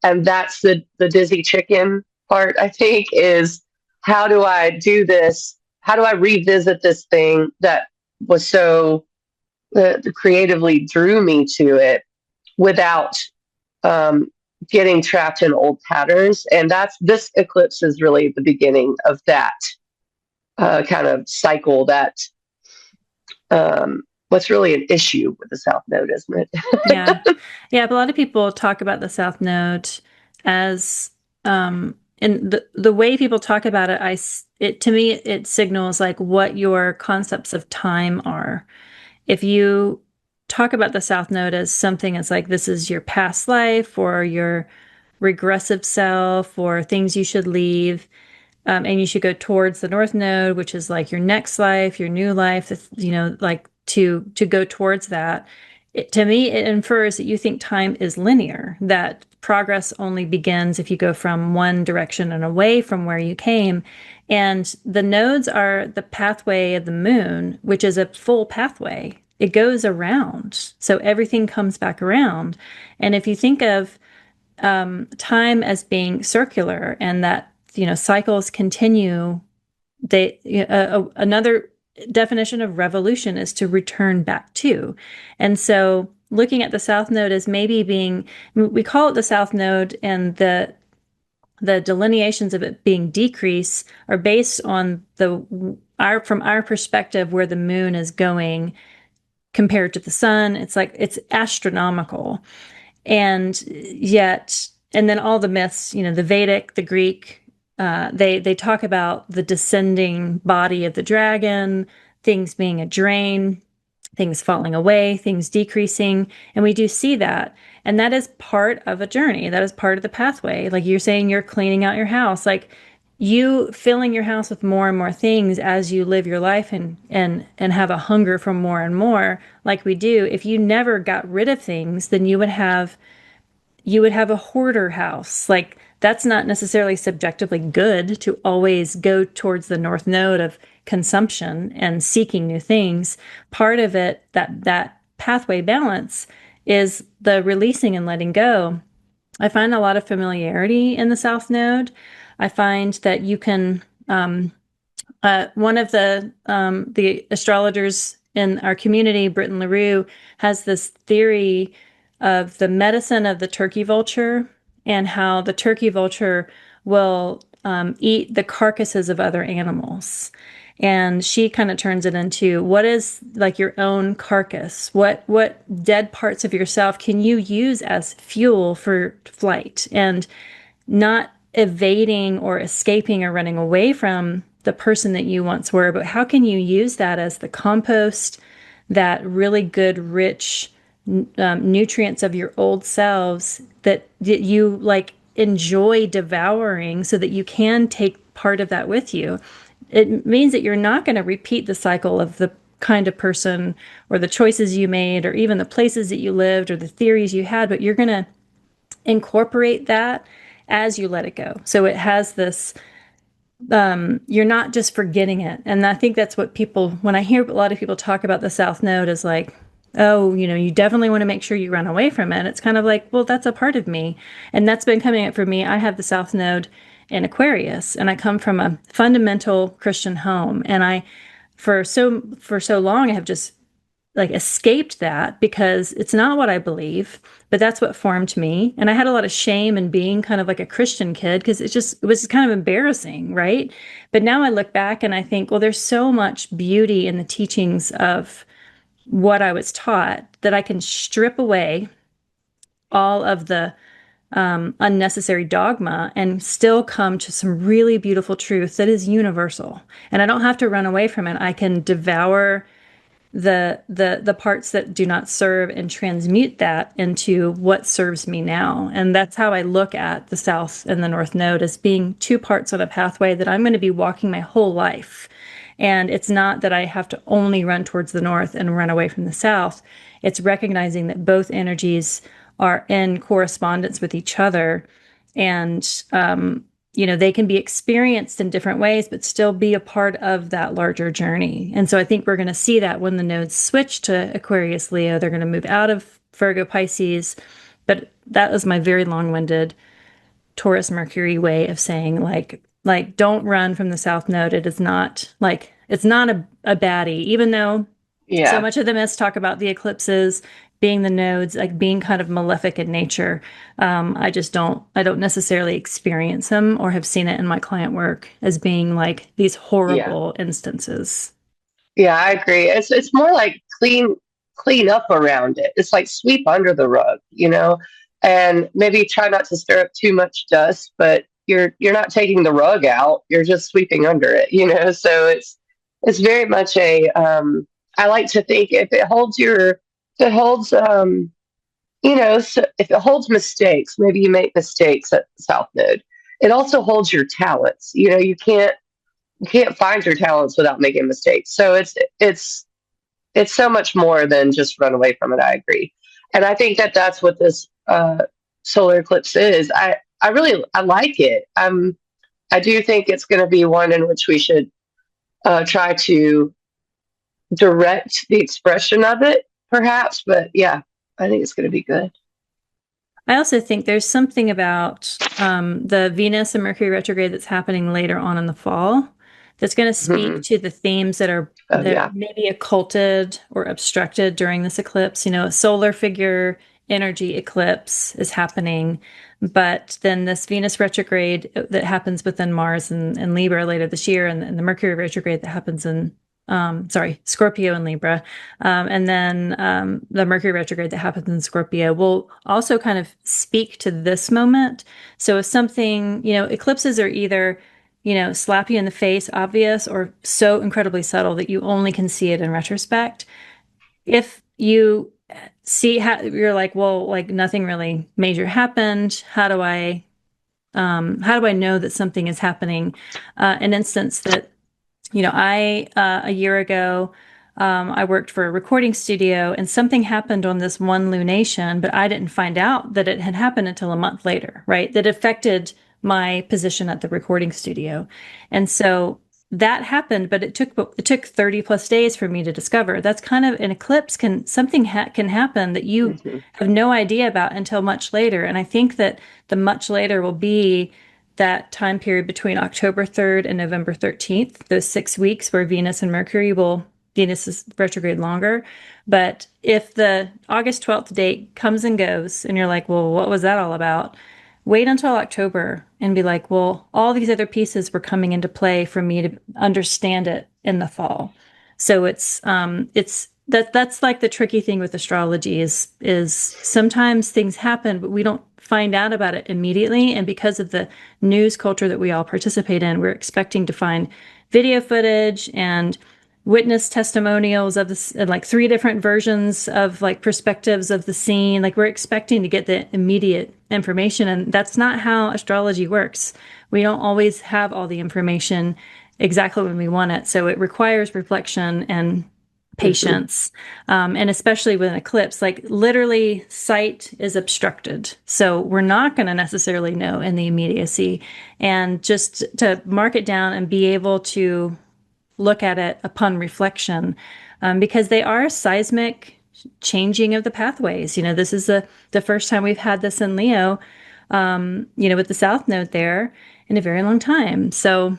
And that's the dizzy chicken part, I think, is how do I do this? How do I revisit this thing that was so creatively drew me to it without getting trapped in old patterns. And that's this eclipse is really the beginning of that kind of cycle that what's really an issue with the South Node, isn't Yeah. it? Yeah, but a lot of people talk about the South Node as and the way people talk about it, it to me it signals like what your concepts of time are. If you talk about the South Node as something as like this is your past life or your regressive self or things you should leave, and you should go towards the North Node, which is like your next life, your new life, like to go towards that. To me, it infers that you think time is linear, that progress only begins if you go from one direction and away from where you came. And the nodes are the pathway of the moon, which is a full pathway. It goes around. So everything comes back around. And if you think of time as being circular and that cycles continue, another definition of revolution is to return back to. And so looking at the South Node as maybe being, we call it the South Node, and the delineations of it being decrease are based on from our perspective where the moon is going compared to the sun. It's like it's astronomical. And yet, and then all the myths, the Vedic, the Greek, they talk about the descending body of the dragon, things being a drain, things falling away, things decreasing, and we do see that. And that is part of a journey. That is part of the pathway. Like you're saying, you're cleaning out your house, like you filling your house with more and more things as you live your life and have a hunger for more and more, like we do. If you never got rid of things, then you would have a hoarder house. Like that's not necessarily subjectively good to always go towards the North Node of consumption and seeking new things. Part of it, that pathway balance, is the releasing and letting go. I find a lot of familiarity in the South Node. I find that you can one of the astrologers in our community, Britton LaRue, has this theory of the medicine of the turkey vulture and how the turkey vulture will eat the carcasses of other animals. And she kind of turns it into what is like your own carcass? What dead parts of yourself can you use as fuel for flight? And not evading or escaping or running away from the person that you once were, but how can you use that as the compost, that really good, rich nutrients of your old selves that you like enjoy devouring so that you can take part of that with you. It means that you're not going to repeat the cycle of the kind of person or the choices you made or even the places that you lived or the theories you had, but you're going to incorporate that as you let it go. So it has this, you're not just forgetting it. And I think that's what people, when I hear a lot of people talk about the South Node, is like, oh, you definitely want to make sure you run away from it. It's kind of like, well, that's a part of me. And that's been coming up for me. I have the South Node in Aquarius, and I come from a fundamental Christian home. And for so long, I have just like escaped that because it's not what I believe, but that's what formed me. And I had a lot of shame in being kind of like a Christian kid because it was kind of embarrassing, right? But now I look back and I think, well, there's so much beauty in the teachings of what I was taught that I can strip away all of the unnecessary dogma and still come to some really beautiful truth that is universal. And I don't have to run away from it. I can devour the parts that do not serve and transmute that into what serves me now. And that's how I look at the South and the North Node, as being two parts on a pathway that I'm going to be walking my whole life. And it's not that I have to only run towards the North and run away from the South. It's recognizing that both energies are in correspondence with each other. And they can be experienced in different ways, but still be a part of that larger journey. And so I think we're going to see that when the nodes switch to Aquarius Leo, they're going to move out of Virgo Pisces. But that was my very long-winded Taurus Mercury way of saying like don't run from the South Node. It is not like it's not a baddie, even though so Yeah. much of the myths talk about the eclipses being the nodes, like being kind of malefic in nature. I don't necessarily experience them or have seen it in my client work as being like these Yeah. horrible instances. Yeah, I agree. It's more like clean up around it. It's like sweep under the rug, and maybe try not to stir up too much dust, but you're not taking the rug out. You're just sweeping under it. So it's very much a I like to think if it holds so if it holds mistakes, maybe you make mistakes at the South Node. It also holds your talents. You can't find your talents without making mistakes. So it's so much more than just run away from it. I agree, and I think that that's what this solar eclipse is. I like it. I do think it's going to be one in which we should try to direct the expression of it, perhaps. But yeah, I think it's going to be good. I also think there's something about the Venus and Mercury retrograde that's happening later on in the fall that's going to speak Mhm. to the themes Oh that yeah. maybe occulted or obstructed during this eclipse. A solar figure energy eclipse is happening, but then this Venus retrograde that happens within Mars and Libra later this year, and the Mercury retrograde that happens in Scorpio and Libra. And then the Mercury retrograde that happens in Scorpio will also kind of speak to this moment. So if something, eclipses are either, slap you in the face, obvious, or so incredibly subtle that you only can see it in retrospect. If you see how you're like, well, like nothing really major happened. How do I know that something is happening? An instance that I a year ago, I worked for a recording studio, and something happened on this one lunation, but I didn't find out that it had happened until a month later, right? That affected my position at the recording studio, and so that happened, but it took 30 plus days for me to discover. That's kind of an eclipse can happen that you Hmm. have no idea about until much later, and I think that the much later will be that time period between October 3rd and November 13th, those 6 weeks where Venus is retrograde longer. But if the August 12th date comes and goes and you're like, well, what was that all about? Wait until October and be like, well, all these other pieces were coming into play for me to understand it in the fall. So that's like the tricky thing with astrology is sometimes things happen, but we don't find out about it immediately. And because of the news culture that we all participate in, we're expecting to find video footage and witness testimonials of this, like three different versions of like perspectives of the scene. Like we're expecting to get the immediate information, and that's not how astrology works. We don't always have all the information exactly when we want it. So it requires reflection and Hmm. patience. And especially with an eclipse, like literally sight is obstructed. So we're not going to necessarily know in the immediacy. And just to mark it down and be able to look at it upon reflection, because they are seismic changing of the pathways. This is the first time we've had this in Leo, with the South Node there in a very long time. So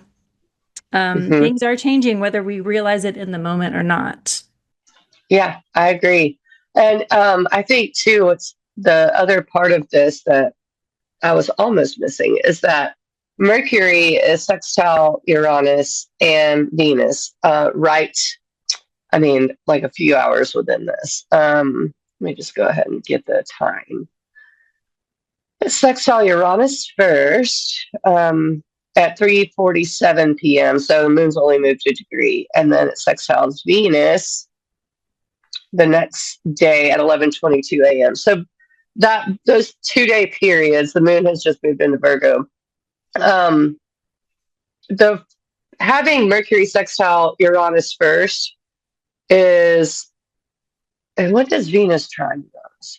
Hmm. things are changing whether we realize it in the moment or not. Yeah, I agree. And I think too, what's the other part of this that I was almost missing is that Mercury is sextile Uranus and Venus, right? I mean, like a few hours within this. Let me just go ahead and get the time. It's sextile Uranus first at 3:47 p.m. So the moon's only moved a degree, and then it sextiles Venus the next day at 11:22 a.m. So that those 2 day periods, the moon has just moved into Virgo. Um, the Having Mercury sextile Uranus first is, and what does Venus trine Uranus?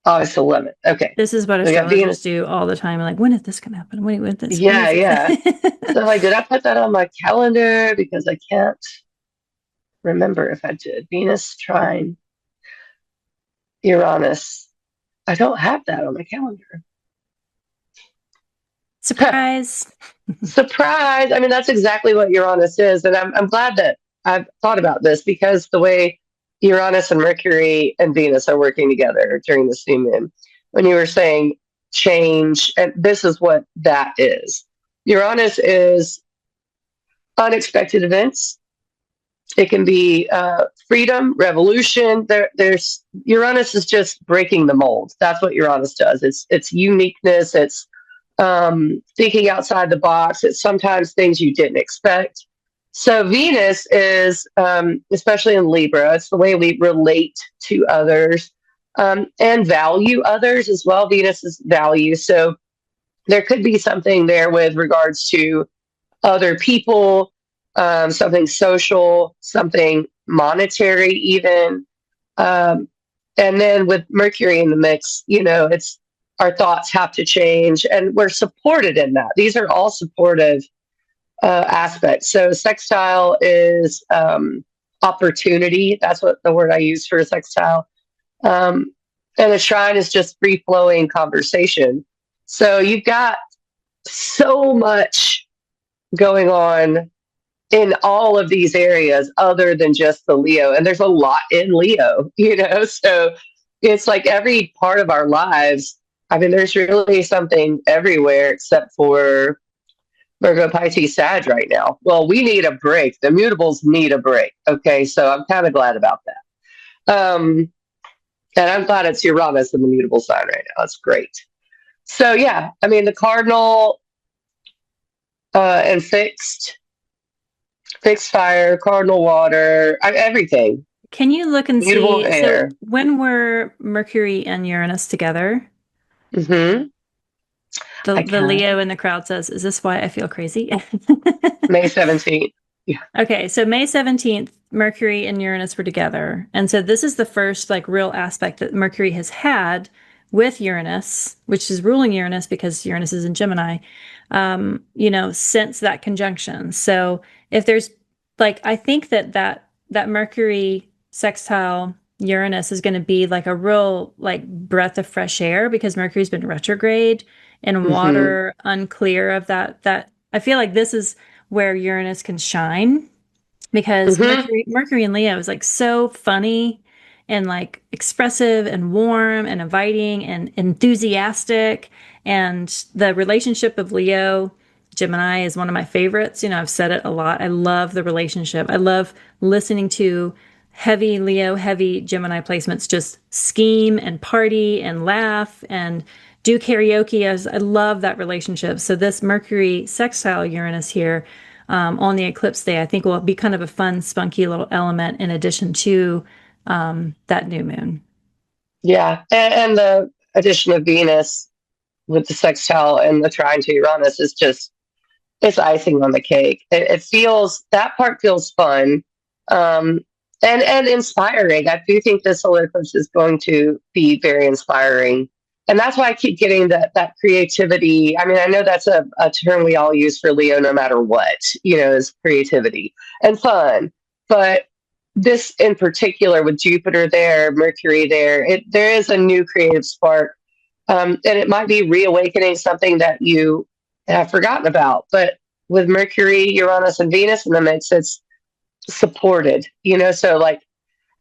August 11th. Okay, This is what we got astrologers Venus. do all the time. Like, when is this going to happen? When this? When Yeah, is this? yeah. So like, did I put that on my calendar because I can't remember if I did Venus trine Uranus? I don't have that on my calendar. Surprise. Surprise! I mean, that's exactly what Uranus is, and I'm glad that I've thought about this because the way Uranus and Mercury and Venus are working together during this new moon. When you were saying change, and this is what that is. Uranus is unexpected events. It can be freedom, revolution. There's Uranus is just breaking the mold. That's what Uranus does. It's uniqueness. It's thinking outside the box. It's sometimes things you didn't expect. So Venus is, especially in Libra, it's the way we relate to others and value others as well. Venus is value. So there could be something there with regards to other people, something social, something monetary, even. Um, and then with Mercury in the mix, it's our thoughts have to change, and we're supported in that. These are all supportive aspects. So sextile is opportunity. That's what the word I use for a sextile. Um, and a trine is just free flowing conversation. So you've got so much going on in all of these areas other than just the Leo. And there's a lot in Leo, so it's like every part of our lives. I mean, there's really something everywhere except for Virgo, Pisces, Sag right now. Well, we need a break. The mutables need a break. Okay. So I'm kind of glad about that. And I'm glad it's Uranus in the mutable sign right now. That's great. So yeah, I mean, the cardinal and fixed fire, cardinal water, everything. Can you look and Mutable see? So air. when were Mercury and Uranus together? Mm-hmm. The I the can. Leo in the crowd says, "Is this why I feel crazy?" May 17th. Yeah. Okay, so May 17th, Mercury and Uranus were together. And so this is the first like real aspect that Mercury has had with Uranus, which is ruling Uranus because Uranus is in Gemini, since that conjunction. So if there's like I think that Mercury sextile Uranus is going to be like a real like breath of fresh air because Mercury's been retrograde and Mm-hmm. water unclear of that I feel like this is where Uranus can shine because Mm-hmm. Mercury in Leo is like so funny and like expressive and warm and inviting and enthusiastic. And the relationship of Leo Gemini is one of my favorites. I've said it a lot. I love the relationship. I love listening to heavy Leo, heavy Gemini placements just scheme and party and laugh and do karaoke. I love that relationship. So this Mercury sextile Uranus here on the eclipse day, I think will be kind of a fun, spunky little element in addition to that new moon. Yeah. And the addition of Venus with the sextile and the trine to Uranus is just, it's icing on the cake. It feels, that part feels fun. Um, and inspiring. I do think this solar eclipse is going to be very inspiring. And that's why I keep getting that creativity. I mean, I know that's a term we all use for Leo no matter what, is creativity and fun. But this in particular with Jupiter there, Mercury there, there is a new creative spark. And it might be reawakening something that you have forgotten about. But with Mercury, Uranus, and Venus in the mix, it's supported, so like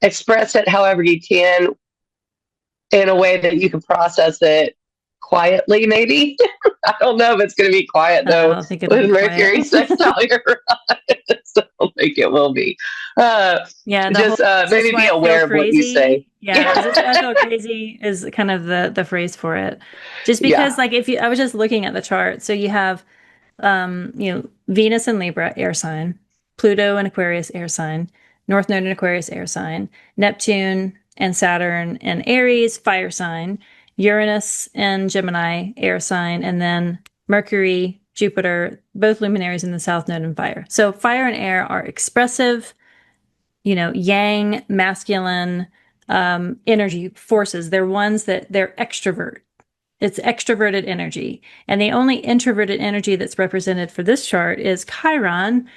express it however you can in a way that you can process it quietly, maybe. I don't know if it's going to be quiet I though don't think it'll with be quiet. Mercury sextile Uranus. I don't think it will be. Uh, Yeah, the whole just "is this maybe why be I feel aware of what you say. crazy?" Yeah, "is this why I feel crazy?" is kind of the phrase for it. Just because Yeah. like if you I was just looking at the chart. So you have Venus in Libra, air sign, Pluto in Aquarius, air sign, North Node in Aquarius, air sign, Neptune and Saturn in Aries, fire sign, Uranus and Gemini, air sign, and then Mercury, Jupiter, both luminaries in the South Node and fire. So fire and air are expressive, yang, masculine energy forces. They're ones that they're extrovert. It's extroverted energy. And the only introverted energy that's represented for this chart is Chiron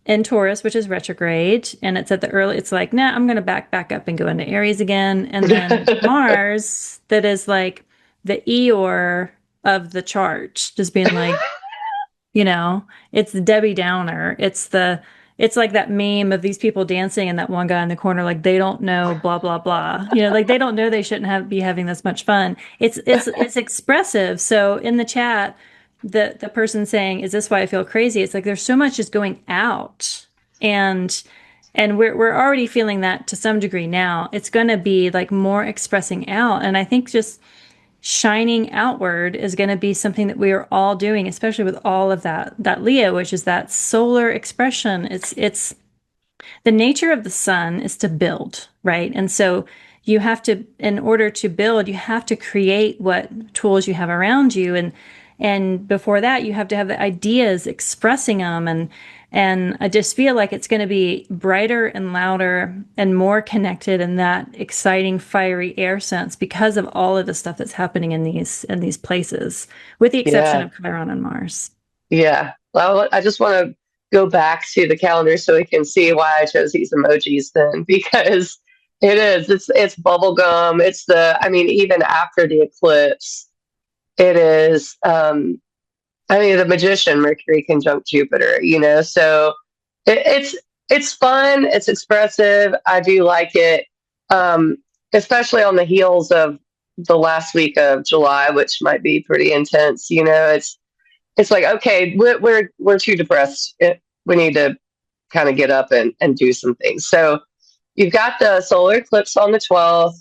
in Taurus, which is retrograde. And it's at the early, it's like, nah, I'm going to back up and go into Aries again. And then Mars, that is like the Eeyore of the chart, just being like, it's the Debbie Downer. It's the it's like that meme of these people dancing and that one guy in the corner, like they don't know, blah blah blah. You know, like they don't know they shouldn't be having this much fun. It's expressive. So in the chat, the person saying, "Is this why I feel crazy?" It's like there's so much just going out, and we're already feeling that to some degree now. It's going to be like more expressing out, and I think just shining outward is going to be something that we are all doing, especially with all of that Leo, which is that solar expression. It's the nature of the sun is to build, right? And so you have to, in order to build, you have to create what tools you have around you, and before that, you have to have the ideas expressing them, and I just feel like it's going to be brighter and louder and more connected in that exciting, fiery air sense because of all of the stuff that's happening in these places, with the exception Yeah. of Chiron and Mars. Yeah. Well, I just want to go back to the calendar so we can see why I chose these emojis then, because it's bubble gum. It's I mean, even after the eclipse, it is, I mean, the magician, Mercury conjunct Jupiter, so it's fun. It's expressive. I do like it. Um, Especially on the heels of the last week of July, which might be pretty intense. It's like, okay, we're too depressed. We need to kind of get up and do some things. So you've got the solar eclipse on the 12th,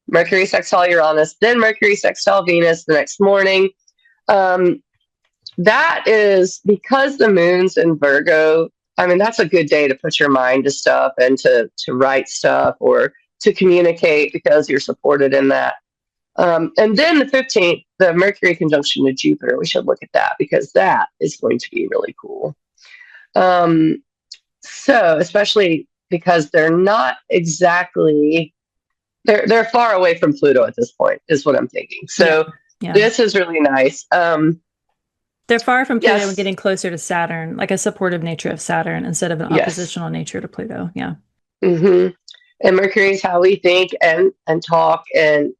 Mercury sextile Uranus, then Mercury sextile Venus the next morning. That is because the moon's in Virgo. I mean, that's a good day to put your mind to stuff and to write stuff or to communicate because you're supported in that. And then the 15th, the Mercury conjunction to Jupiter, we should look at that because that is going to be really cool. So especially because they're not exactly, they're far away from Pluto at this point, is what I'm thinking. Yeah. So Yeah. this is really nice. They're far from Pluto and Yes, getting closer to Saturn, like a supportive nature of Saturn instead of an yes. oppositional nature to Pluto. Yeah. hmm And Mercury is how we think and talk and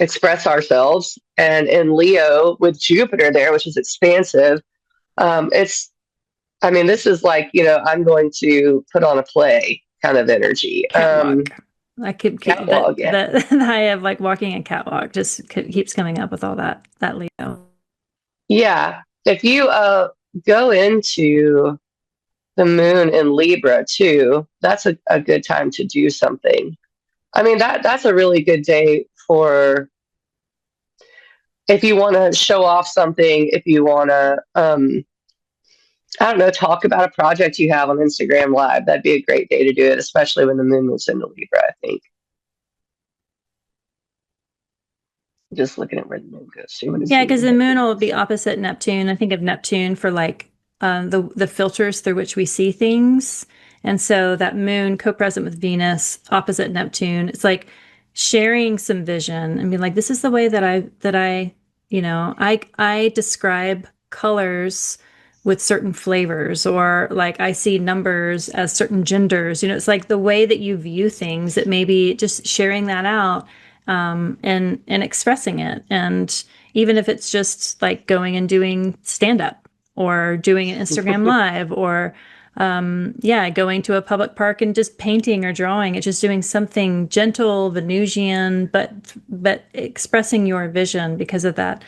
express ourselves. And in Leo with Jupiter there, which is expansive, it's, I mean, this is like, I'm going to put on a play kind of energy. Catwalk. I could keep Catalog, yeah. the I have like walking a catwalk just keeps coming up with all that Leo. Yeah. If you go into the moon in Libra too, that's a good time to do something. I mean, that's a really good day for if you want to show off something, if you want to, I don't know, talk about a project you have on Instagram Live. That'd be a great day to do it, especially when the moon moves into Libra, I think. Just looking at where the moon goes. See when is Yeah, the because moon the moon heading? will be opposite Neptune. I think of Neptune for like the filters through which we see things. And so that moon co-present with Venus, opposite Neptune, it's like sharing some vision and being like, this is the way I describe colors with certain flavors, or like I see numbers as certain genders. It's like the way that you view things, that maybe just sharing that out, and expressing it. And even if it's just like going and doing stand up or doing an Instagram live, or yeah, going to a public park and just painting or drawing. It's just doing something gentle, Venusian, but expressing your vision because of that.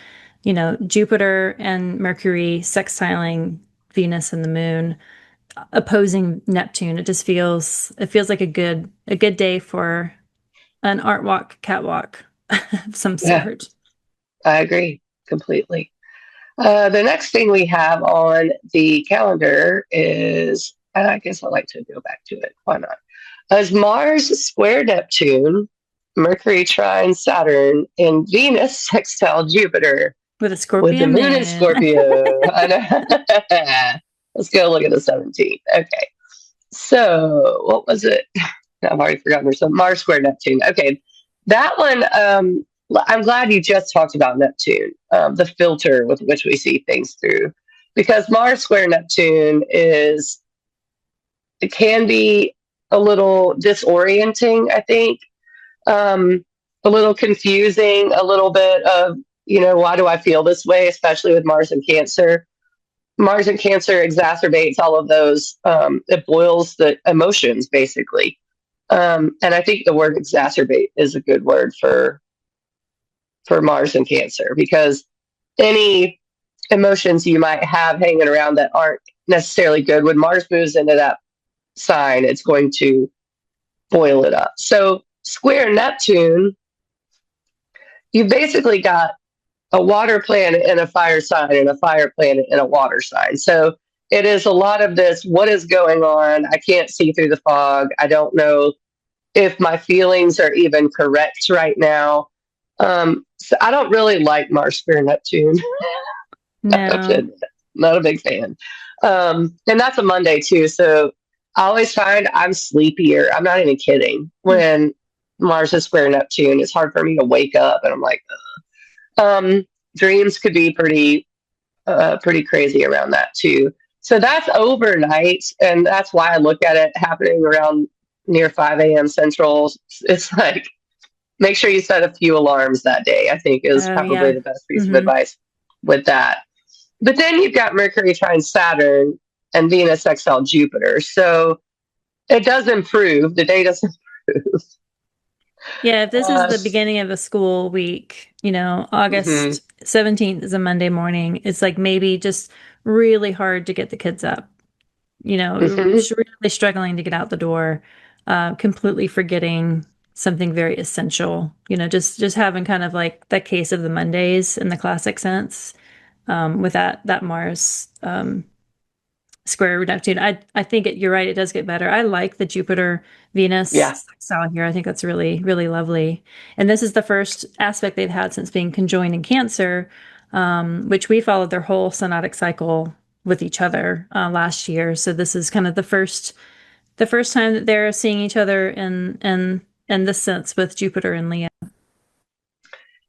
Jupiter and Mercury sextiling Venus and the moon, opposing Neptune. It feels like a good day for an art walk, catwalk of some Yeah, sort. I agree completely. The next thing we have on the calendar is, I guess I'd like to go back to it. Why not? As Mars square Neptune, Mercury trine Saturn, and Venus sextile Jupiter, With a with the Scorpio moon in moon. Scorpio. I know. Let's go look at the 17th. Okay. So, what was it? I've already forgotten. There's some Mars square Neptune. Okay. That one, I'm glad you just talked about Neptune, the filter with which we see things through. Because Mars square Neptune it can be a little disorienting, I think, a little confusing, a little bit of, why do I feel this way, especially with Mars and Cancer. Mars in Cancer exacerbates all of those. It boils the emotions, basically. And I think the word exacerbate is a good word for Mars in Cancer, because any emotions you might have hanging around that aren't necessarily good, when Mars moves into that sign, it's going to boil it up. So, square Neptune, you've basically got a water planet in a fire sign and a fire planet in a water sign. So, it is a lot of this: what is going on? I can't see through the fog. I don't know if my feelings are even correct right now. So I don't really like Mars square Neptune. I have to No. admit, not a big fan. And that's a Monday too. So I always find I'm sleepier. I'm not even kidding. When Mars is square Neptune, it's hard for me to wake up, and I'm like, um, dreams could be pretty crazy around that too. So that's overnight, and that's why I look at it happening around near 5 a.m. Central. It's like, make sure you set a few alarms that day, I think, is Oh, probably yeah. the best piece of Hmm. advice with that. But then you've got Mercury trine Saturn and Venus sextile Jupiter. So it does improve. The day does improve. Yeah, if this is Uh, the beginning of a school week, mhm, August 17th is a Monday morning. It's like maybe just really hard to get the kids up. mhm. Really struggling to get out the door, completely forgetting something very essential. Just having kind of like that case of the Mondays in the classic sense, with that Mars square Neptune. I think you're right. It does get better. I like the Jupiter Venus Yeah. sextile here. I think that's really really lovely. And this is the first aspect they've had since being conjoined in Cancer, which we followed their whole synodic cycle with each other last year. So this is kind of the first time that they're seeing each other in this sense with Jupiter and Leo.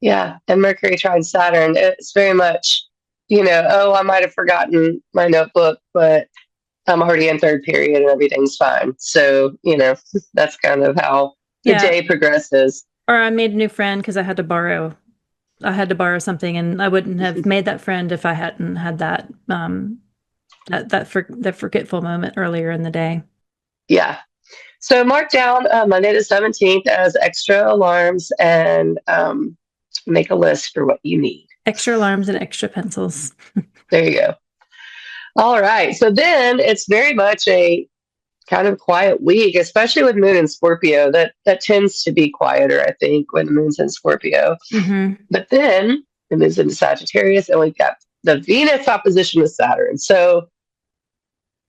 Yeah. And Mercury trine Saturn, it's very much, oh, I might have forgotten my notebook, but I'm already in third period and everything's fine. So, that's kind of how the Yeah. day progresses. Or I made a new friend because I had to borrow something, and I wouldn't have made that friend if I hadn't had that forgetful moment earlier in the day. Yeah. So mark down Monday the 17th as extra alarms, and make a list for what you need. Extra alarms and extra pencils. There you go. All right. So then it's very much a kind of quiet week, especially with Moon in Scorpio. That tends to be quieter, I think, when the Moon's in Scorpio. Hmm. But then it moves into Sagittarius, and we've got the Venus opposition to Saturn. So,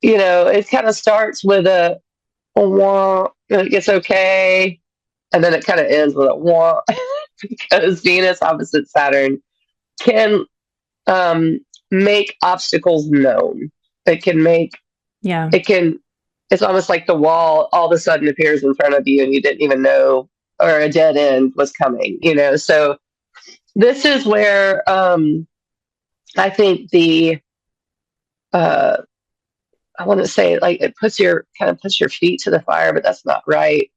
it kind of starts with a wah, it's okay. And then it kind of ends with a wah, because Venus opposite Saturn can um, make obstacles known. It can make, Yeah. it can, it's almost like the wall all of a sudden appears in front of you and you didn't even know, or a dead end was coming. So this is where I think uh, I want to say, like, it puts your feet to the fire, but that's not right.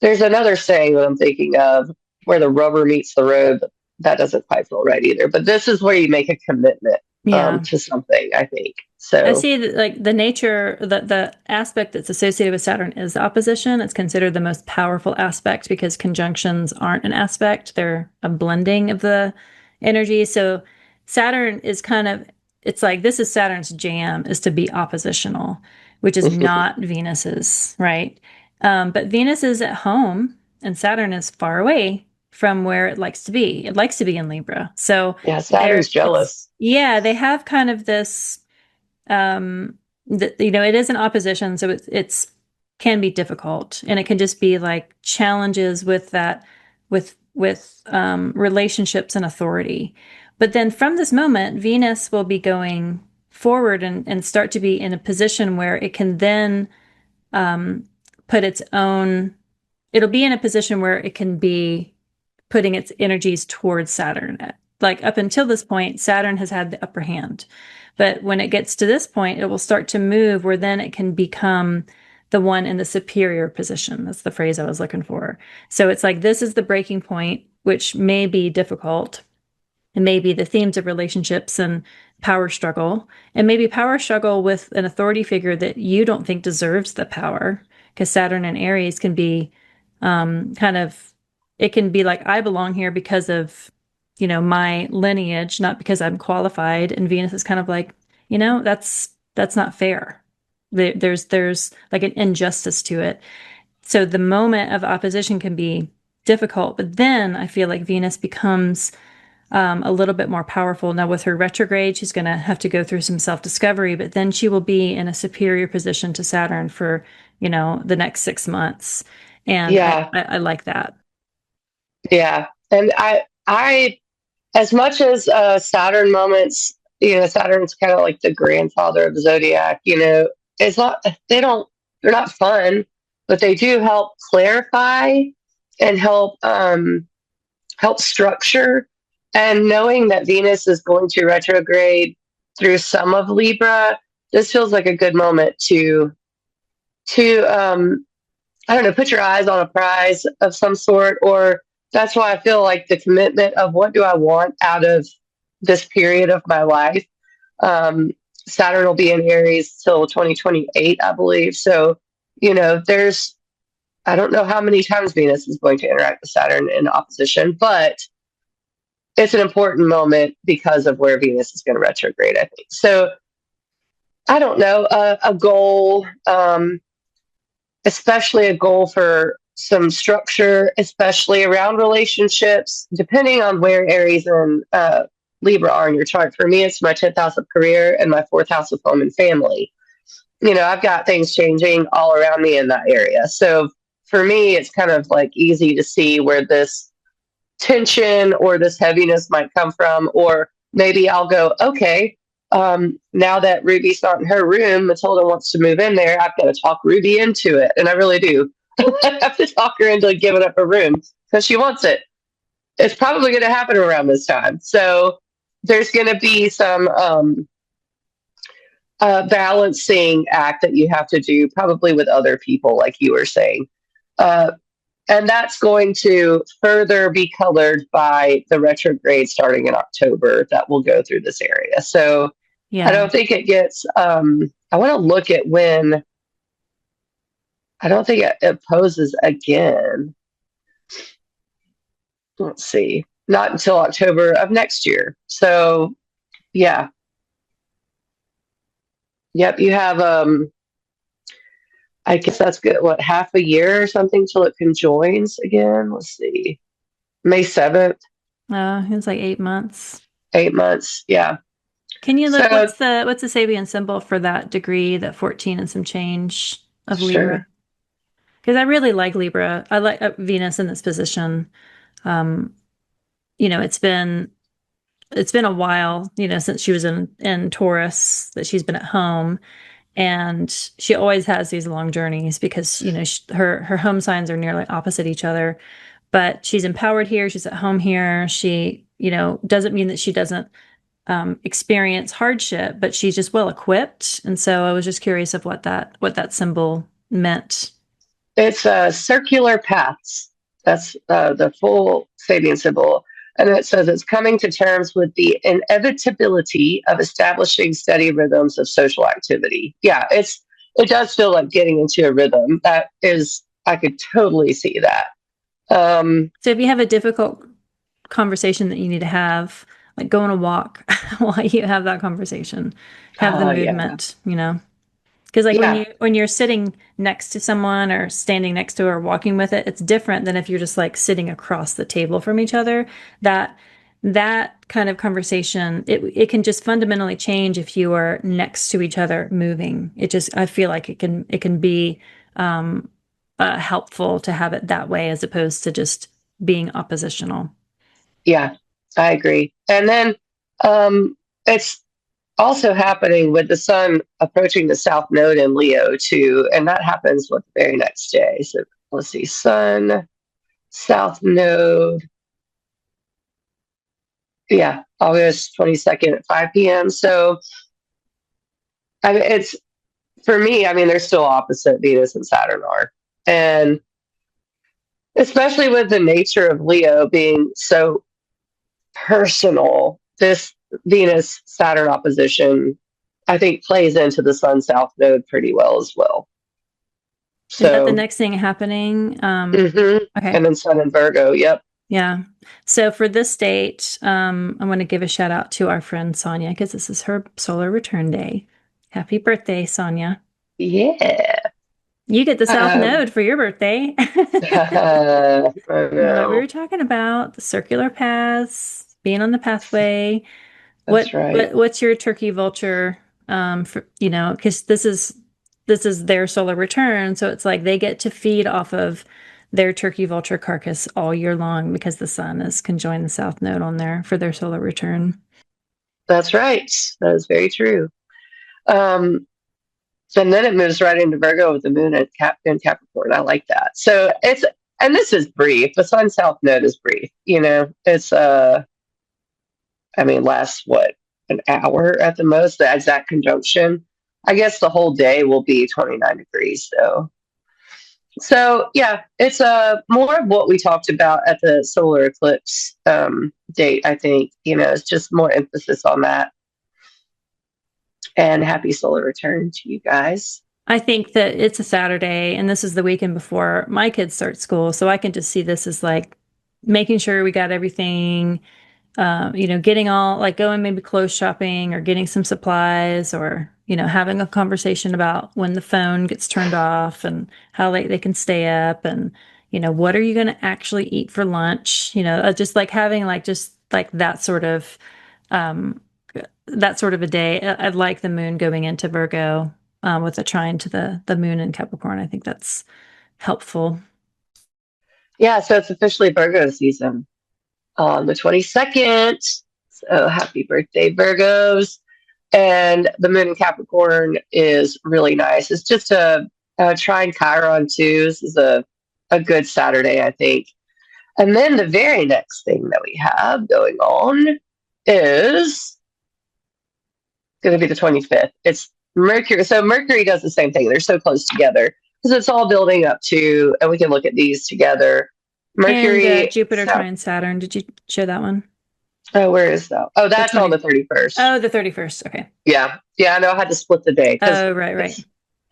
There's another saying that I'm thinking of, where the rubber meets the road. But that doesn't quite feel right either. But this is where you make a commitment Yeah. to something, I think. I So, see that like the nature, the aspect that's associated with Saturn is opposition. It's considered the most powerful aspect because conjunctions aren't an aspect, they're a blending of the energy. So Saturn is kind of, it's like this is Saturn's jam, is to be oppositional, which is not Venus's, right? But Venus is at home and Saturn is far away from where it likes to be. It likes to be in Libra. So yeah, Saturn's jealous. yeah, they have kind of this it is an opposition, so it's can be difficult, and it can just be like challenges with that, with relationships and authority. But then from this moment, Venus will be going forward and start to be in a position where it can then put its own. It'll be in a position where it can be putting its energies towards Saturn. Like up until this point, Saturn has had the upper hand. But when it gets to this point, it will start to move where then it can become the one in the superior position. That's the phrase I was looking for. So it's like this is the breaking point, which may be difficult. And maybe the themes of relationships and power struggle, and maybe power struggle with an authority figure that you don't think deserves the power. Because Saturn and Aries can be kind of, it can be like, I belong here because of, my lineage, not because I'm qualified. And Venus is kind of like, that's not fair. There's like an injustice to it. So the moment of opposition can be difficult, but then I feel like Venus becomes a little bit more powerful. Now, with her retrograde, she's going to have to go through some self-discovery, but then she will be in a superior position to Saturn for, the next 6 months. And Yeah. I like that. Yeah. And I, as much as Saturn moments, Saturn's kind of like the grandfather of the zodiac, it's not, they're not fun, but they do help clarify and help structure. And knowing that Venus is going to retrograde through some of Libra, this feels like a good moment to I don't know, put your eyes on a prize of some sort. Or that's why I feel like the commitment of what do I want out of this period of my life. Um, Saturn will be in Aries till 2028, I believe. So, there's, I don't know how many times Venus is going to interact with Saturn in opposition, but it's an important moment because of where Venus is going to retrograde, I think. So, I don't know, a goal, especially a goal for some structure, especially around relationships, depending on where Aries and Libra are in your chart. For me, it's my 10th house of career and my fourth house of home and family. I've got things changing all around me in that area. So for me, it's kind of like easy to see where this tension or this heaviness might come from. Or maybe I'll go, okay, now that Ruby's not in her room, Matilda wants to move in there. I've got to talk Ruby into it. And I really do. I have to talk her into giving up her room because she wants it. It's probably going to happen around this time. So there's going to be some balancing act that you have to do, probably with other people, like you were saying. Uh, and that's going to further be colored by the retrograde starting in October that will go through this area. So I Yeah. don't think it gets, I want to look at when, I don't think it poses again. Let's see, not until October of next year. So yeah. Yep. You have, I guess that's good. What, half a year or something till it conjoins again? Let's see. May 7th, It's like 8 months. 8 months. Yeah. Can you look, So what's the Sabian symbol for that degree, that 14 and some change of Libra? sure. Because I really like Libra. I like Venus in this position. Um, it's been a while, since she was in Taurus, that she's been at home, and she always has these long journeys because her home signs are nearly opposite each other. But she's empowered here. She's at home here. She, doesn't mean that she doesn't experience hardship, but she's just well equipped. And so I was just curious of what that symbol meant. It's circular paths. That's the full Sabian symbol. And it says it's coming to terms with the inevitability of establishing steady rhythms of social activity. Yeah, it does feel like getting into a rhythm. That is, I could totally see that. So if you have a difficult conversation that you need to have, like go on a walk while you have that conversation, have the Yeah, movement. Because like when yeah. you're sitting next to someone or standing next to or walking with it, it's different than if you're just like sitting across the table from each other. That kind of conversation, it can just fundamentally change if you are next to each other moving. I feel like it can be helpful to have it that way as opposed to just being oppositional. Yeah, I agree. And then it's also happening with the sun approaching the south node in Leo too, and that happens with the very next day. So let's see, sun, south node, yeah, August 22nd at 5 p.m. So I mean, it's for me. I mean, they're still opposite. Venus and Saturn are, and especially with the nature of Leo being so personal, this Venus Saturn opposition, I think, plays into the Sun South node pretty well as well. Is that the So, next thing happening? Okay. and then Sun in Virgo. Yep. Yeah. So for this date, I want to give a shout out to our friend Sonia because this is her solar return day. Happy birthday, Sonia. Yeah. You get the South Um, Node for your birthday. I What we know. were talking about, the circular paths, being on the pathway. That's right. What's your turkey vulture for, because this is their solar return, so it's like they get to feed off of their turkey vulture carcass all year long because the sun is conjoined the south node on there for their solar return. That's right. That is very true. Um, and then it moves right into Virgo with the moon at in Capricorn. I like that. So and this is brief. The Sun South node is brief. It's I mean, lasts what, an hour at the most, the exact conjunction. I guess the whole day will be 29 degrees. So yeah, it's more of what we talked about at the solar eclipse date. I think it's just more emphasis on that. And happy solar return to you guys. I think that it's a Saturday and this is the weekend before my kids start school, so I can just see this as like making sure we got everything, getting all like going maybe clothes shopping or getting some supplies or, having a conversation about when the phone gets turned off and how late they can stay up and, what are you going to actually eat for lunch? Just like having like just like um, that sort of a day. I'd like the moon going into Virgo with a trine to the moon in Capricorn. I think that's helpful. Yeah, so it's officially Virgo season on the 22nd. So happy birthday, Virgos. And the moon in Capricorn is really nice. It's just a trine Chiron too. This is a good Saturday, I think. And then the very next thing that we have going on is going to be the 25th. It's Mercury. So Mercury does the same thing. They're so close together because it's all building up to, and we can look at these together. And Mercury, Jupiter so, trine Saturn. Did you show that one? oh, where is that? Oh, The that's on the 20. 31st. Oh, the 31st. Okay. Yeah. Yeah, I know I had to split the day because Oh, right, right. it's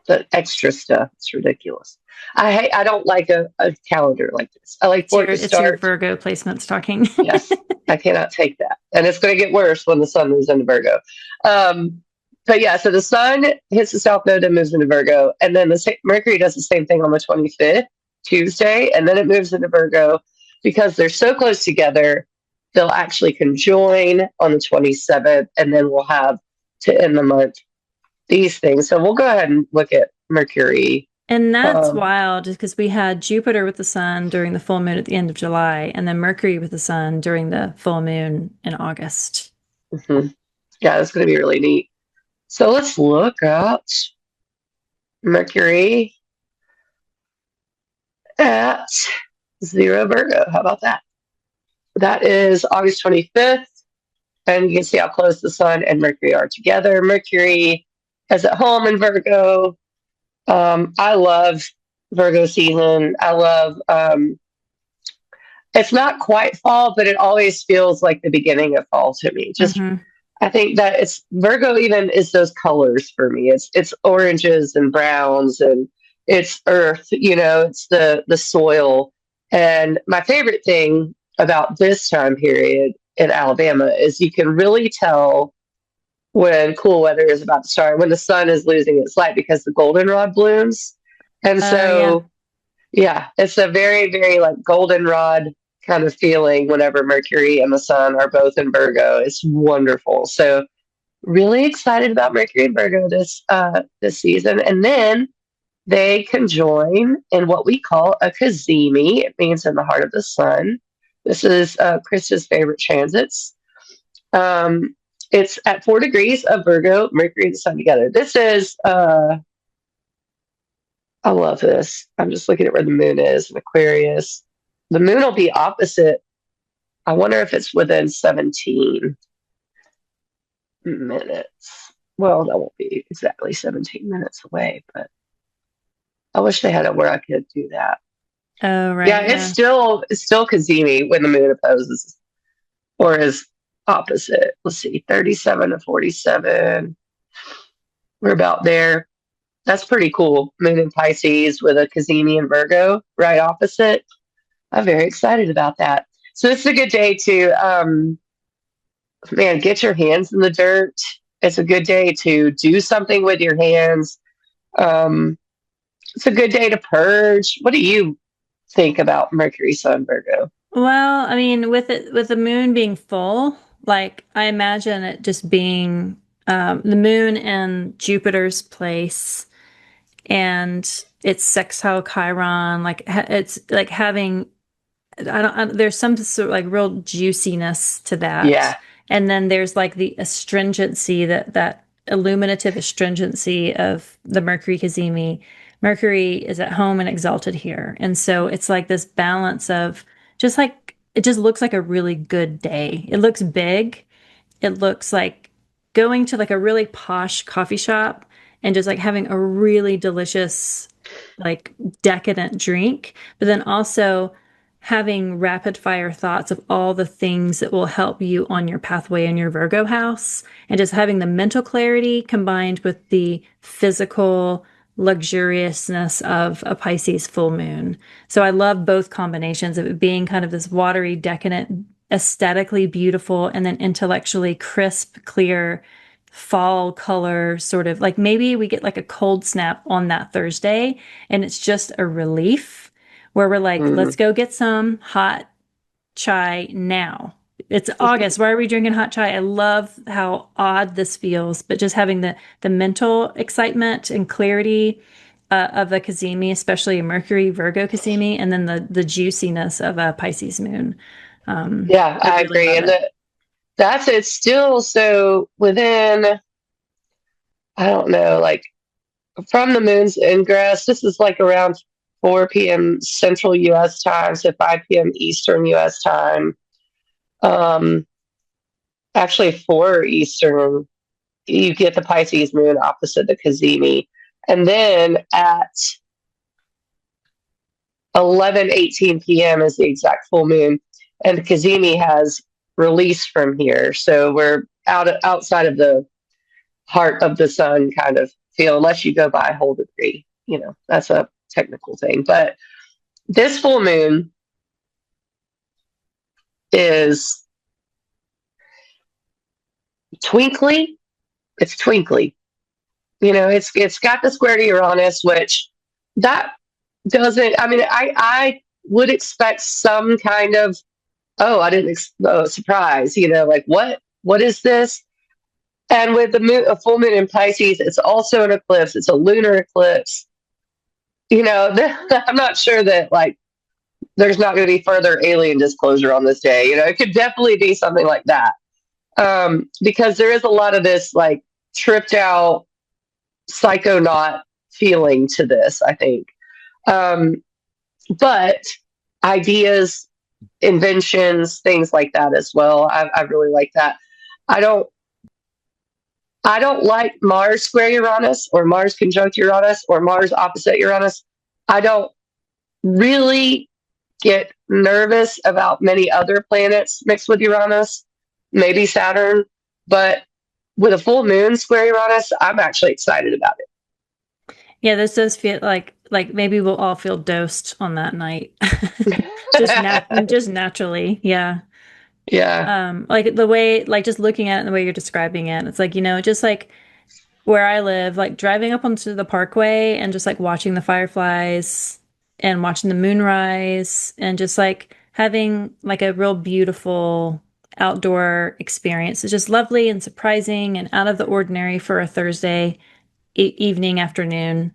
the extra stuff. It's ridiculous. I don't like a calendar like this. I like for it to It's your start. Virgo placements talking. Yes, I cannot take that. And it's going to get worse when the sun moves into Virgo. Um, but yeah, so the sun hits the south node and moves into Virgo. And then Mercury does the same thing on the 25th, Tuesday. And then it moves into Virgo because they're so close together. They'll actually conjoin on the 27th. And then we'll have to end the month these things. So we'll go ahead and look at Mercury. And that's Um, wild because we had Jupiter with the sun during the full moon at the end of July, and then Mercury with the sun during the full moon in August. mhm. Yeah, it's going to be really neat. So let's look at Mercury at zero Virgo. How about that? That is August 25th. And you can see how close the sun and Mercury are together. Mercury is at home in Virgo. I love Virgo season. I love, it's not quite fall, but it always feels like the beginning of fall to me. Just, Hmm. I think that it's Virgo even is those colors for me. It's oranges and browns and it's earth, it's the soil. And my favorite thing about this time period in Alabama is you can really tell when cool weather is about to start, when the sun is losing its light because the goldenrod blooms. And Oh, yeah. so, yeah, it's a very, very like goldenrod kind of feeling whenever Mercury and the sun are both in Virgo. It's wonderful. So, really excited about Mercury and Virgo this season. And then they conjoin in what we call a cazimi. It means in the heart of the sun. This is Krista's favorite transits. Um, it's at 4 degrees of Virgo, Mercury and the Sun together. This is, I love this. I'm just looking at where the moon is in Aquarius. The moon will be opposite. I wonder if it's within 17 minutes. Well, that won't be exactly 17 minutes away, but I wish they had it where I could do that. Oh, Yeah, right. it's Yeah. still Kazemi when the moon opposes or is opposite. Let's see, 37 to 47. We're about there. That's pretty cool. Moon in Pisces with a Cazimi and Virgo right opposite. I'm very excited about that. So this is a good day to, man, get your hands in the dirt. It's a good day to do something with your hands. Um, it's a good day to purge. What do you think about Mercury, Sun, Virgo? Well, I mean, with the moon being full, like I imagine it just being the moon and Jupiter's place, and it's sextile Chiron, like it's like having there's some sort of like real juiciness to that. Yeah. And then there's like the astringency that illuminative astringency of the Mercury Cazimi. Mercury is at home and exalted here. And so it's like this balance of just like it just looks like a really good day. It looks big. It looks like going to like a really posh coffee shop and just like having a really delicious, like decadent drink, but then also having rapid fire thoughts of all the things that will help you on your pathway in your Virgo house, and just having the mental clarity combined with the physical luxuriousness of a Pisces full moon. So I love both combinations of it being kind of this watery, decadent, aesthetically beautiful, and then intellectually crisp, clear fall color, sort of like maybe we get like a cold snap on that Thursday and it's just a relief where we're like, let's Mhm. go get some hot chai now. It's August. Why are we drinking hot chai? I love how odd this feels, but just having the mental excitement and clarity of the Cazimi, especially a Mercury Virgo Cazimi, and then the juiciness of a Pisces moon. Yeah, I I really agree. love And it. that's it still. So within, I don't know, like from the moon's ingress, this is like around 4 p.m. Central US time, so 5 p.m. Eastern US time. Um, Actually, 4 Eastern, you get the Pisces moon opposite the Cazimi. And then at 11:18 p.m. is the exact full moon, and the Cazimi has released from here. So we're outside of the heart of the sun kind of feel, unless you go by a whole degree. That's a technical thing. But this full moon is twinkly. It's twinkly. It's got the square to Uranus, which that doesn't. I mean, I would expect some kind of, oh, I didn't surprise. Like what is this? And with the moon, a full moon in Pisces, it's also an eclipse. It's a lunar eclipse. I'm not sure that like there's not going to be further alien disclosure on this day. It could definitely be something like that, because there is a lot of this like tripped out psychonaut feeling to this, I think. Um, but ideas, inventions, things like that as well. I really like that. I don't. I don't like Mars square Uranus or Mars conjunct Uranus or Mars opposite Uranus. I don't really get nervous about many other planets mixed with Uranus, maybe Saturn, but with a full moon square Uranus, I'm actually excited about Yeah, this does feel like maybe we'll all feel dosed on that night. it. Just naturally. Yeah. Yeah. Like the way like just looking at it and the way you're describing it, it's like, just like where I live, like driving up onto the parkway and just like watching the fireflies and watching the moonrise and just like having like a real beautiful outdoor experience. It's just lovely and surprising and out of the ordinary for a Thursday evening, afternoon.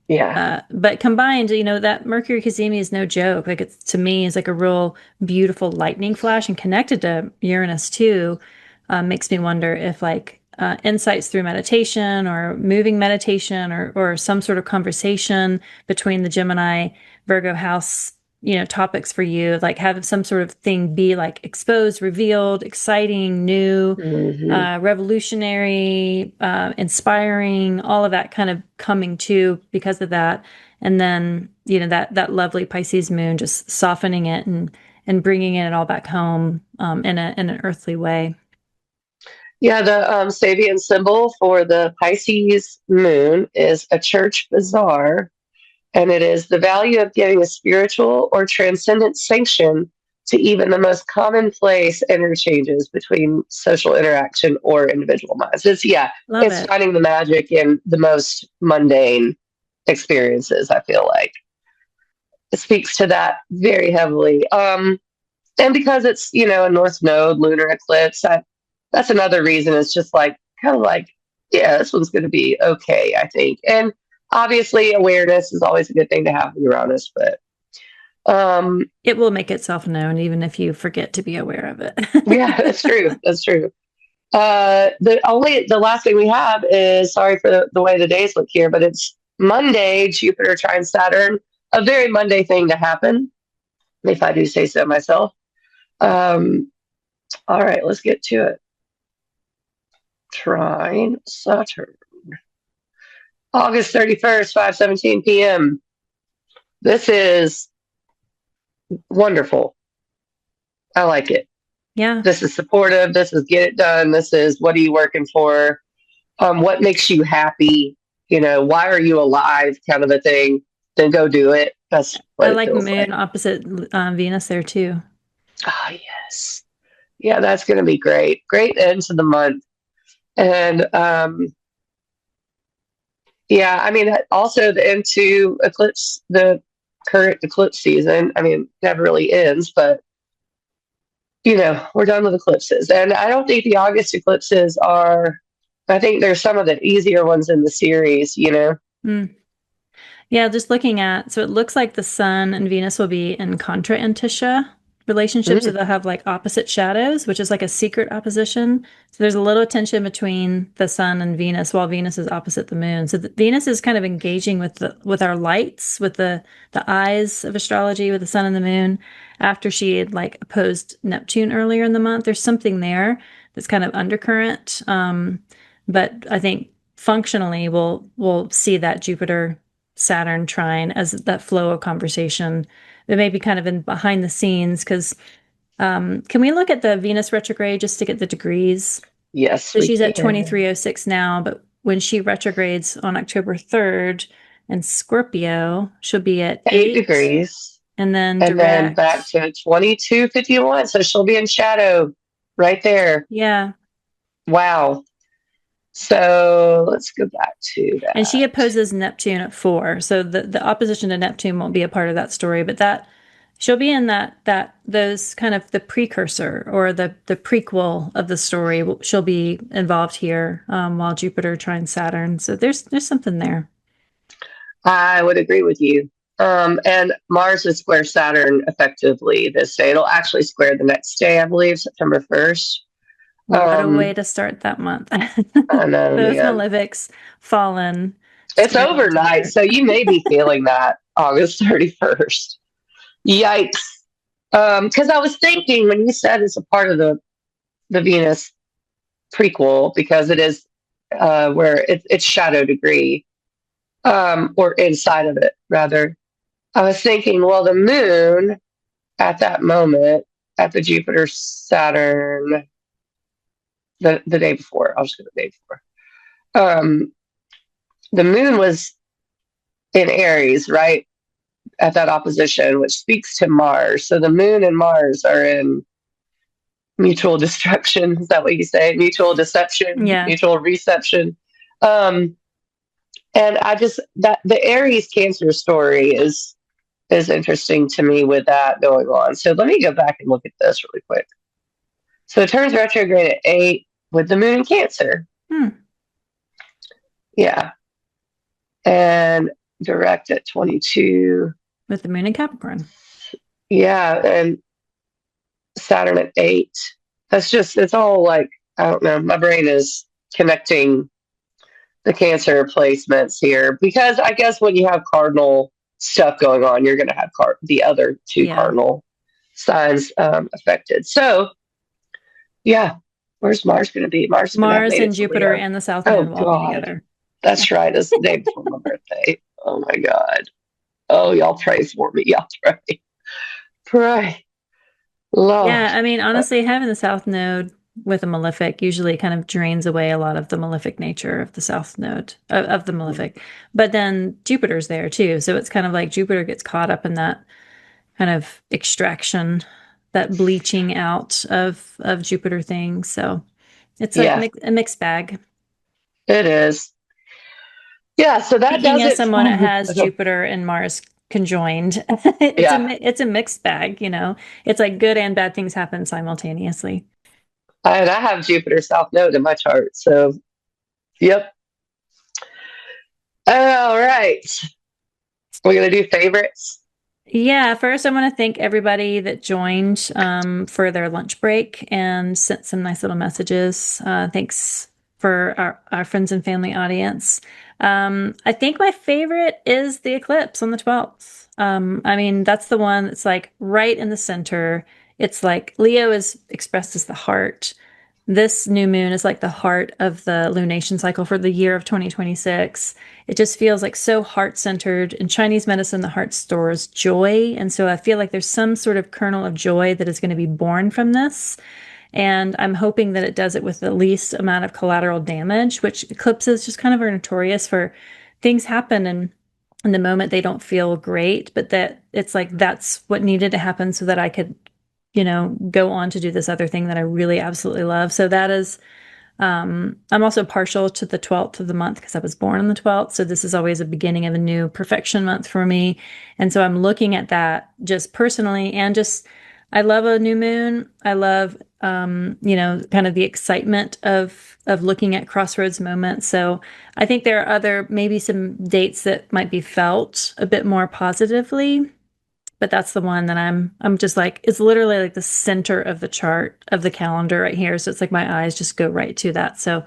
Yeah. But combined, that Mercury Cazimi is no joke. Like it's to me is like a real beautiful lightning flash, and connected to Uranus too, makes me wonder if like insights through meditation or moving meditation or some sort of conversation between the Gemini Virgo house, topics for you, like have some sort of thing be like exposed, revealed, exciting, new, Hmm. revolutionary, inspiring, all of that kind of coming to because of that. And then, that lovely Pisces moon just softening it and bringing it all back home in an earthly way. Yeah, the Sabian symbol for the Pisces moon is a church bazaar, and it is the value of giving a spiritual or transcendent sanction to even the most commonplace interchanges between social interaction or individual minds. Love It's it. finding the magic in the most mundane experiences, I feel like. It speaks to that very heavily. And because it's, a North Node lunar eclipse, that's another reason. It's just like, kind of like, yeah, this one's going to be okay, I think. And obviously, awareness is always a good thing to have with Uranus, but It will make itself known even if you forget to be aware of it. yeah, that's true. That's true. The last thing we have is, sorry for the way the days look here, but it's Monday, Jupiter trine Saturn, a very Monday thing to happen, if I do say so myself. All right, let's get to it. Trine Saturn, August 31st, 5:17 p.m. This is wonderful. I like it. Yeah. This is supportive. This is get it done. This is what are you working for? What makes you happy? Why are you alive? Kind of a thing. Then go do it. That's I what it like feels moon like. opposite Venus there too. Ah, yes. Yeah, that's going to be great. Great end to the month. And yeah, I mean, also the into eclipse, the current eclipse season. I mean, never really ends, but we're done with eclipses. And I don't think the August eclipses are, I think there's some of the easier ones in the series. Mm. Yeah, just looking at, so it looks like the Sun and Venus will be in contra Antisha relationships, so Mm, they'll have like opposite shadows, which is like a secret opposition. So there's a little tension between the Sun and Venus, while Venus is opposite the Moon. So Venus is kind of engaging with our lights, with the eyes of astrology, with the Sun and the Moon. After she had like opposed Neptune earlier in the month, there's something there that's kind of undercurrent. But I think functionally, we'll see that Jupiter Saturn trine as that flow of conversation. It may be kind of in behind the scenes because can we look at the Venus retrograde just to get the degrees? yes, So we she's at can. 2306 now, but when she retrogrades on October 3rd in Scorpio, she'll be at 8 8 degrees. and then And then back direct. to 2251. So she'll be in shadow right there. Yeah. Wow. So let's go back to And she that. opposes Neptune at 4. So the opposition to Neptune won't be a part of that story, but that she'll be in that those kind of the precursor or the prequel of the story. She'll be involved here while Jupiter trines Saturn. So there's something there. I would agree with you. And Mars is square Saturn effectively this day. It'll actually square the next day, I believe, September 1st. What a way to start that month. I know, Those man. malefics fallen It's squaring overnight, together. so you may be feeling that August 31st. Yikes. Because I was thinking when you said it's a part of the Venus prequel, because it is where it's shadow degree, or inside of it, rather. I was thinking, well, the moon at that moment, at the Jupiter Saturn, the day before, I'll just go the day before. The moon was in Aries, right? At that opposition, which speaks to Mars. So the moon and Mars are in mutual destruction. Is that what you say? Mutual deception, Yeah. mutual reception. Um, and I just that the Aries Cancer story is interesting to me with that going on. So let me go back and look at this really quick. So it turns retrograde at 8 with the moon in Cancer. Hmm. Yeah. And direct at 22. With the moon in Capricorn. Yeah. And Saturn at 8. It's all like, I don't know. My brain is connecting the Cancer placements here because I guess when you have cardinal stuff going on, you're going to have the other two Yeah. cardinal signs affected. So, yeah, where's Mars going to be? Mars is going to have Mars made and it to Jupiter Leo. and the South Oh, Node will all be God. together. That's right. It's the day before my birthday. Oh, my God. Oh, y'all pray for me. Y'all pray. Pray. Lord. Yeah, I mean, honestly, having the South Node with a malefic usually kind of drains away a lot of the malefic nature of the South Node of the malefic. But then Jupiter's there too, so it's kind of like Jupiter gets caught up in that kind of extraction, that bleaching out of Jupiter thing. So it's like Yeah, a mixed bag. it is. Yeah, so that Speaking does as it someone that for. has Jupiter and Mars conjoined, Yeah, it's a mixed bag, you know. It's like good and bad things happen simultaneously. and I have Jupiter South Node in my chart. So, yep. All right. We're going to do favorites. Yeah, first I want to thank everybody that joined for their lunch break and sent some nice little messages. Thanks for our friends and family audience. I think my favorite is the eclipse on the 12th. I mean, that's the one that's like right in the center. It's like Leo is expressed as the heart. This new moon is like the heart of the lunation cycle for the year of 2026. It just feels like so heart-centered. In Chinese medicine, the heart stores joy. And so I feel like there's some sort of kernel of joy that is going to be born from this. And I'm hoping that it does it with the least amount of collateral damage, which eclipses just kind of are notorious for things happen and in the moment they don't feel great, but that it's like that's what needed to happen so that I could, go on to do this other thing that I really absolutely love. So that is I'm also partial to the 12th of the month because I was born on the 12th. So this is always a beginning of a new perfection month for me. And so I'm looking at that just personally and just, I love a new moon. I love, kind of the excitement of looking at crossroads moments. So I think there are maybe some dates that might be felt a bit more positively, but that's the one that I'm just like it's literally like the center of the chart of the calendar right here. So it's like my eyes just go right to that. So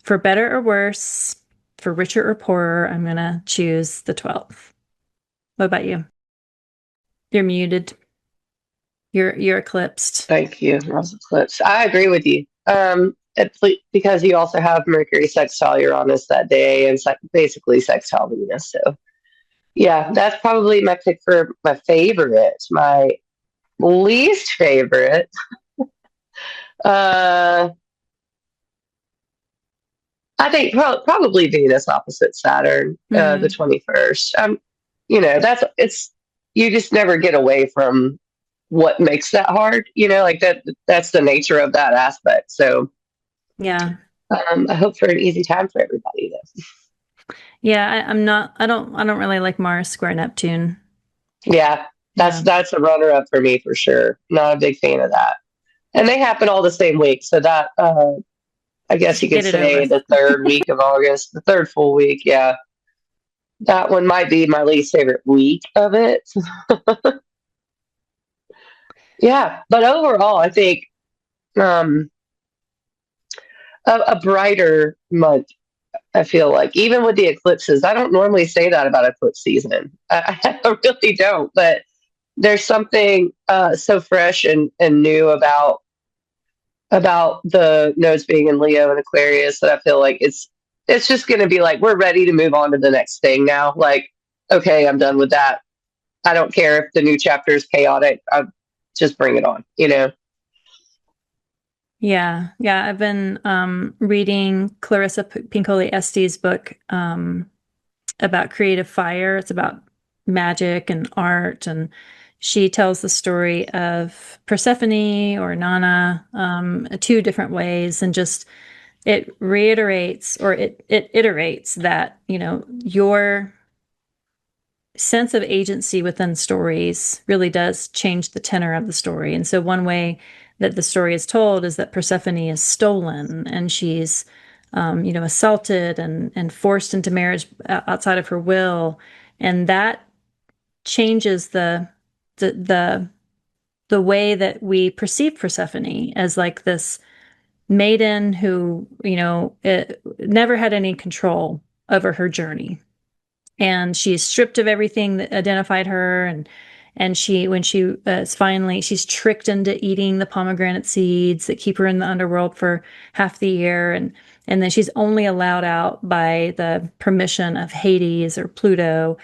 for better or worse, for richer or poorer, I'm gonna choose the 12th. What about you? You're muted. You're eclipsed. Thank you, Rose Eclipse. I agree with you. Because you also have Mercury sextile Uranus that day and basically sextile Venus. So, yeah, that's probably my pick for my favorite. My least favorite, uh, I think probably Venus opposite Saturn, the Hmm. 21st. You just never get away from what makes that hard. Like that's the nature of that aspect. So, Yeah. I hope for an easy time for everybody. Yeah, I'm not I don't really like Mars square Neptune. Yeah, that's Yeah. that's a runner up for me for sure. Not a big fan of that. And they happen all the same week, so that I guess you could Get it over say with. the third week of August, the third full week. Yeah, that one might be my least favorite week of it. Yeah, but overall, I think um, a brighter month. I feel like even with the eclipses, I don't normally say that about eclipse season. I really don't, but there's something so fresh and new about the nodes being in Leo and Aquarius that I feel like it's just going to be like we're ready to move on to the next thing now. Like, okay, I'm done with that. I don't care if the new chapter is chaotic. I just bring it on. Yeah, yeah. I've been reading Clarissa Pincoli Estes' book about creative fire. It's about magic and art, and she tells the story of Persephone or Nana, two different ways, and just it reiterates or it iterates that your sense of agency within stories really does change the tenor of the story. And so one way that the story is told is that Persephone is stolen and she's assaulted and forced into marriage outside of her will, and that changes the the the way that we perceive Persephone as like this maiden who never had any control over her journey, and she's stripped of everything that identified her, and she when she is finally she's tricked into eating the pomegranate seeds that keep her in the underworld for half the year, and then she's only allowed out by the permission of Hades or Pluto,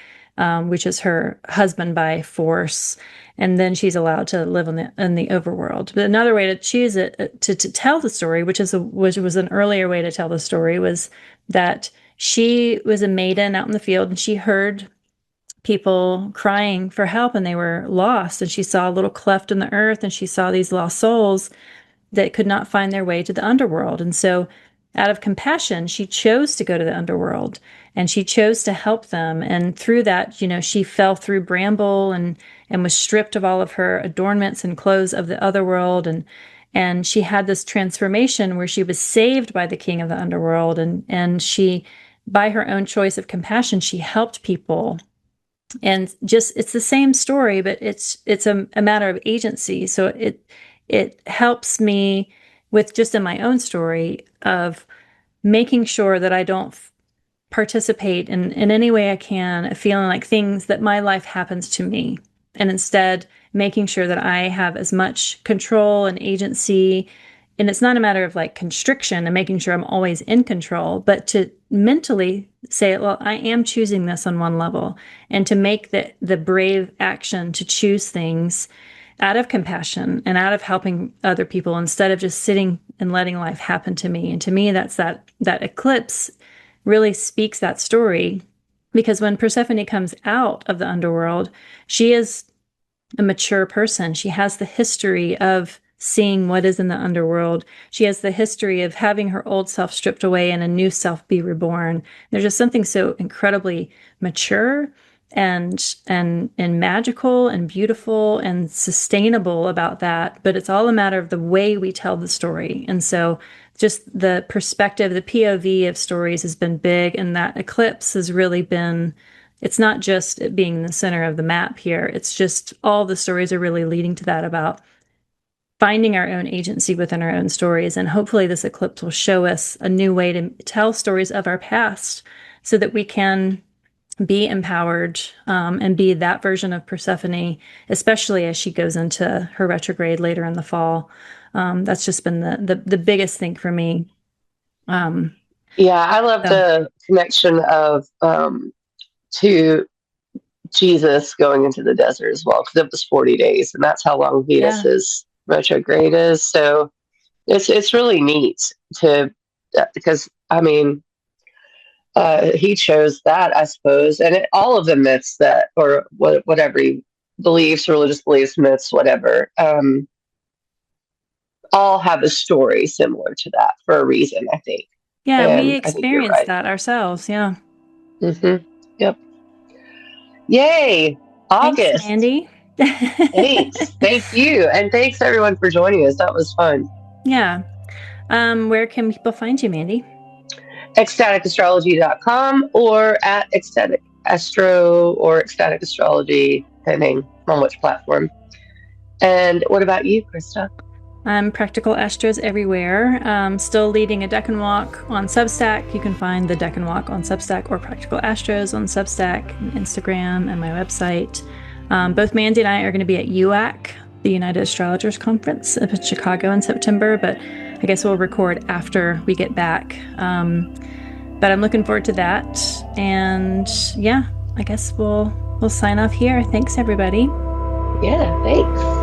which is her husband by force. and then she's allowed to live in the overworld. But another way to choose it to tell the story, which was an earlier way to tell the story, was that she was a maiden out in the field and she heard people crying for help and they were lost, and she saw a little cleft in the earth and she saw these lost souls that could not find their way to the underworld. And so, out of compassion, she chose to go to the underworld and she chose to help them. And through that, she fell through bramble and was stripped of all of her adornments and clothes of the other world. And she had this transformation where she was saved by the king of the underworld. And she, by her own choice of compassion, she helped people. And just, it's the same story, but it's a matter of agency. So it helps me with, just in my own story, of making sure that I don't participate in any way I can, feeling like things that my life happens to me, and instead making sure that I have as much control and agency. And it's not a matter of like constriction and making sure I'm always in control, but to mentally say, well, I am choosing this on one level, and to make the brave action to choose things out of compassion and out of helping other people, instead of just sitting and letting life happen to me. And to me, that's that eclipse really speaks that story, because when Persephone comes out of the underworld, she is a mature person. She has the history of seeing what is in the underworld. She has the history of having her old self stripped away and a new self be reborn. There's just something so incredibly mature and magical and beautiful and sustainable about that. But it's all a matter of the way we tell the story. And so just the perspective, the POV of stories has been big, and that eclipse has really been, it's not just it being the center of the map here. It's just all the stories are really leading to that, about finding our own agency within our own stories. And hopefully this eclipse will show us a new way to tell stories of our past so that we can be empowered, and be that version of Persephone, especially as she goes into her retrograde later in the fall. That's just been the biggest thing for me. Yeah, I love So the connection of to Jesus going into the desert as well, because it was 40 days, and that's how long yeah, Venus's retrograde is. So it's really neat to, because I mean, he chose that, I suppose, and all of the myths that, or whatever he believes, religious beliefs, myths, whatever, all have a story similar to that for a reason, I think. yeah, we And I think you're experienced right. that ourselves. Yeah. Yep. Yay! Thanks, August. Mandy. Thanks. Thank you. And thanks everyone for joining us. That was fun. Yeah. Where can people find you, Mandy? Ecstaticastrology.com or at Ecstatic Astro or Ecstatic Astrology, depending on which platform. And what about you, Krista? I'm Practical Astros everywhere. Still leading a Decan Walk on Substack. You can find the Decan Walk on Substack or Practical Astros on Substack, and Instagram, and my website. Both Mandy and I are going to be at UAC, the United Astrologers Conference, up in Chicago in September, but I guess we'll record after we get back. But I'm looking forward to that. And yeah, I guess we'll sign off here. Thanks, everybody. Yeah, thanks.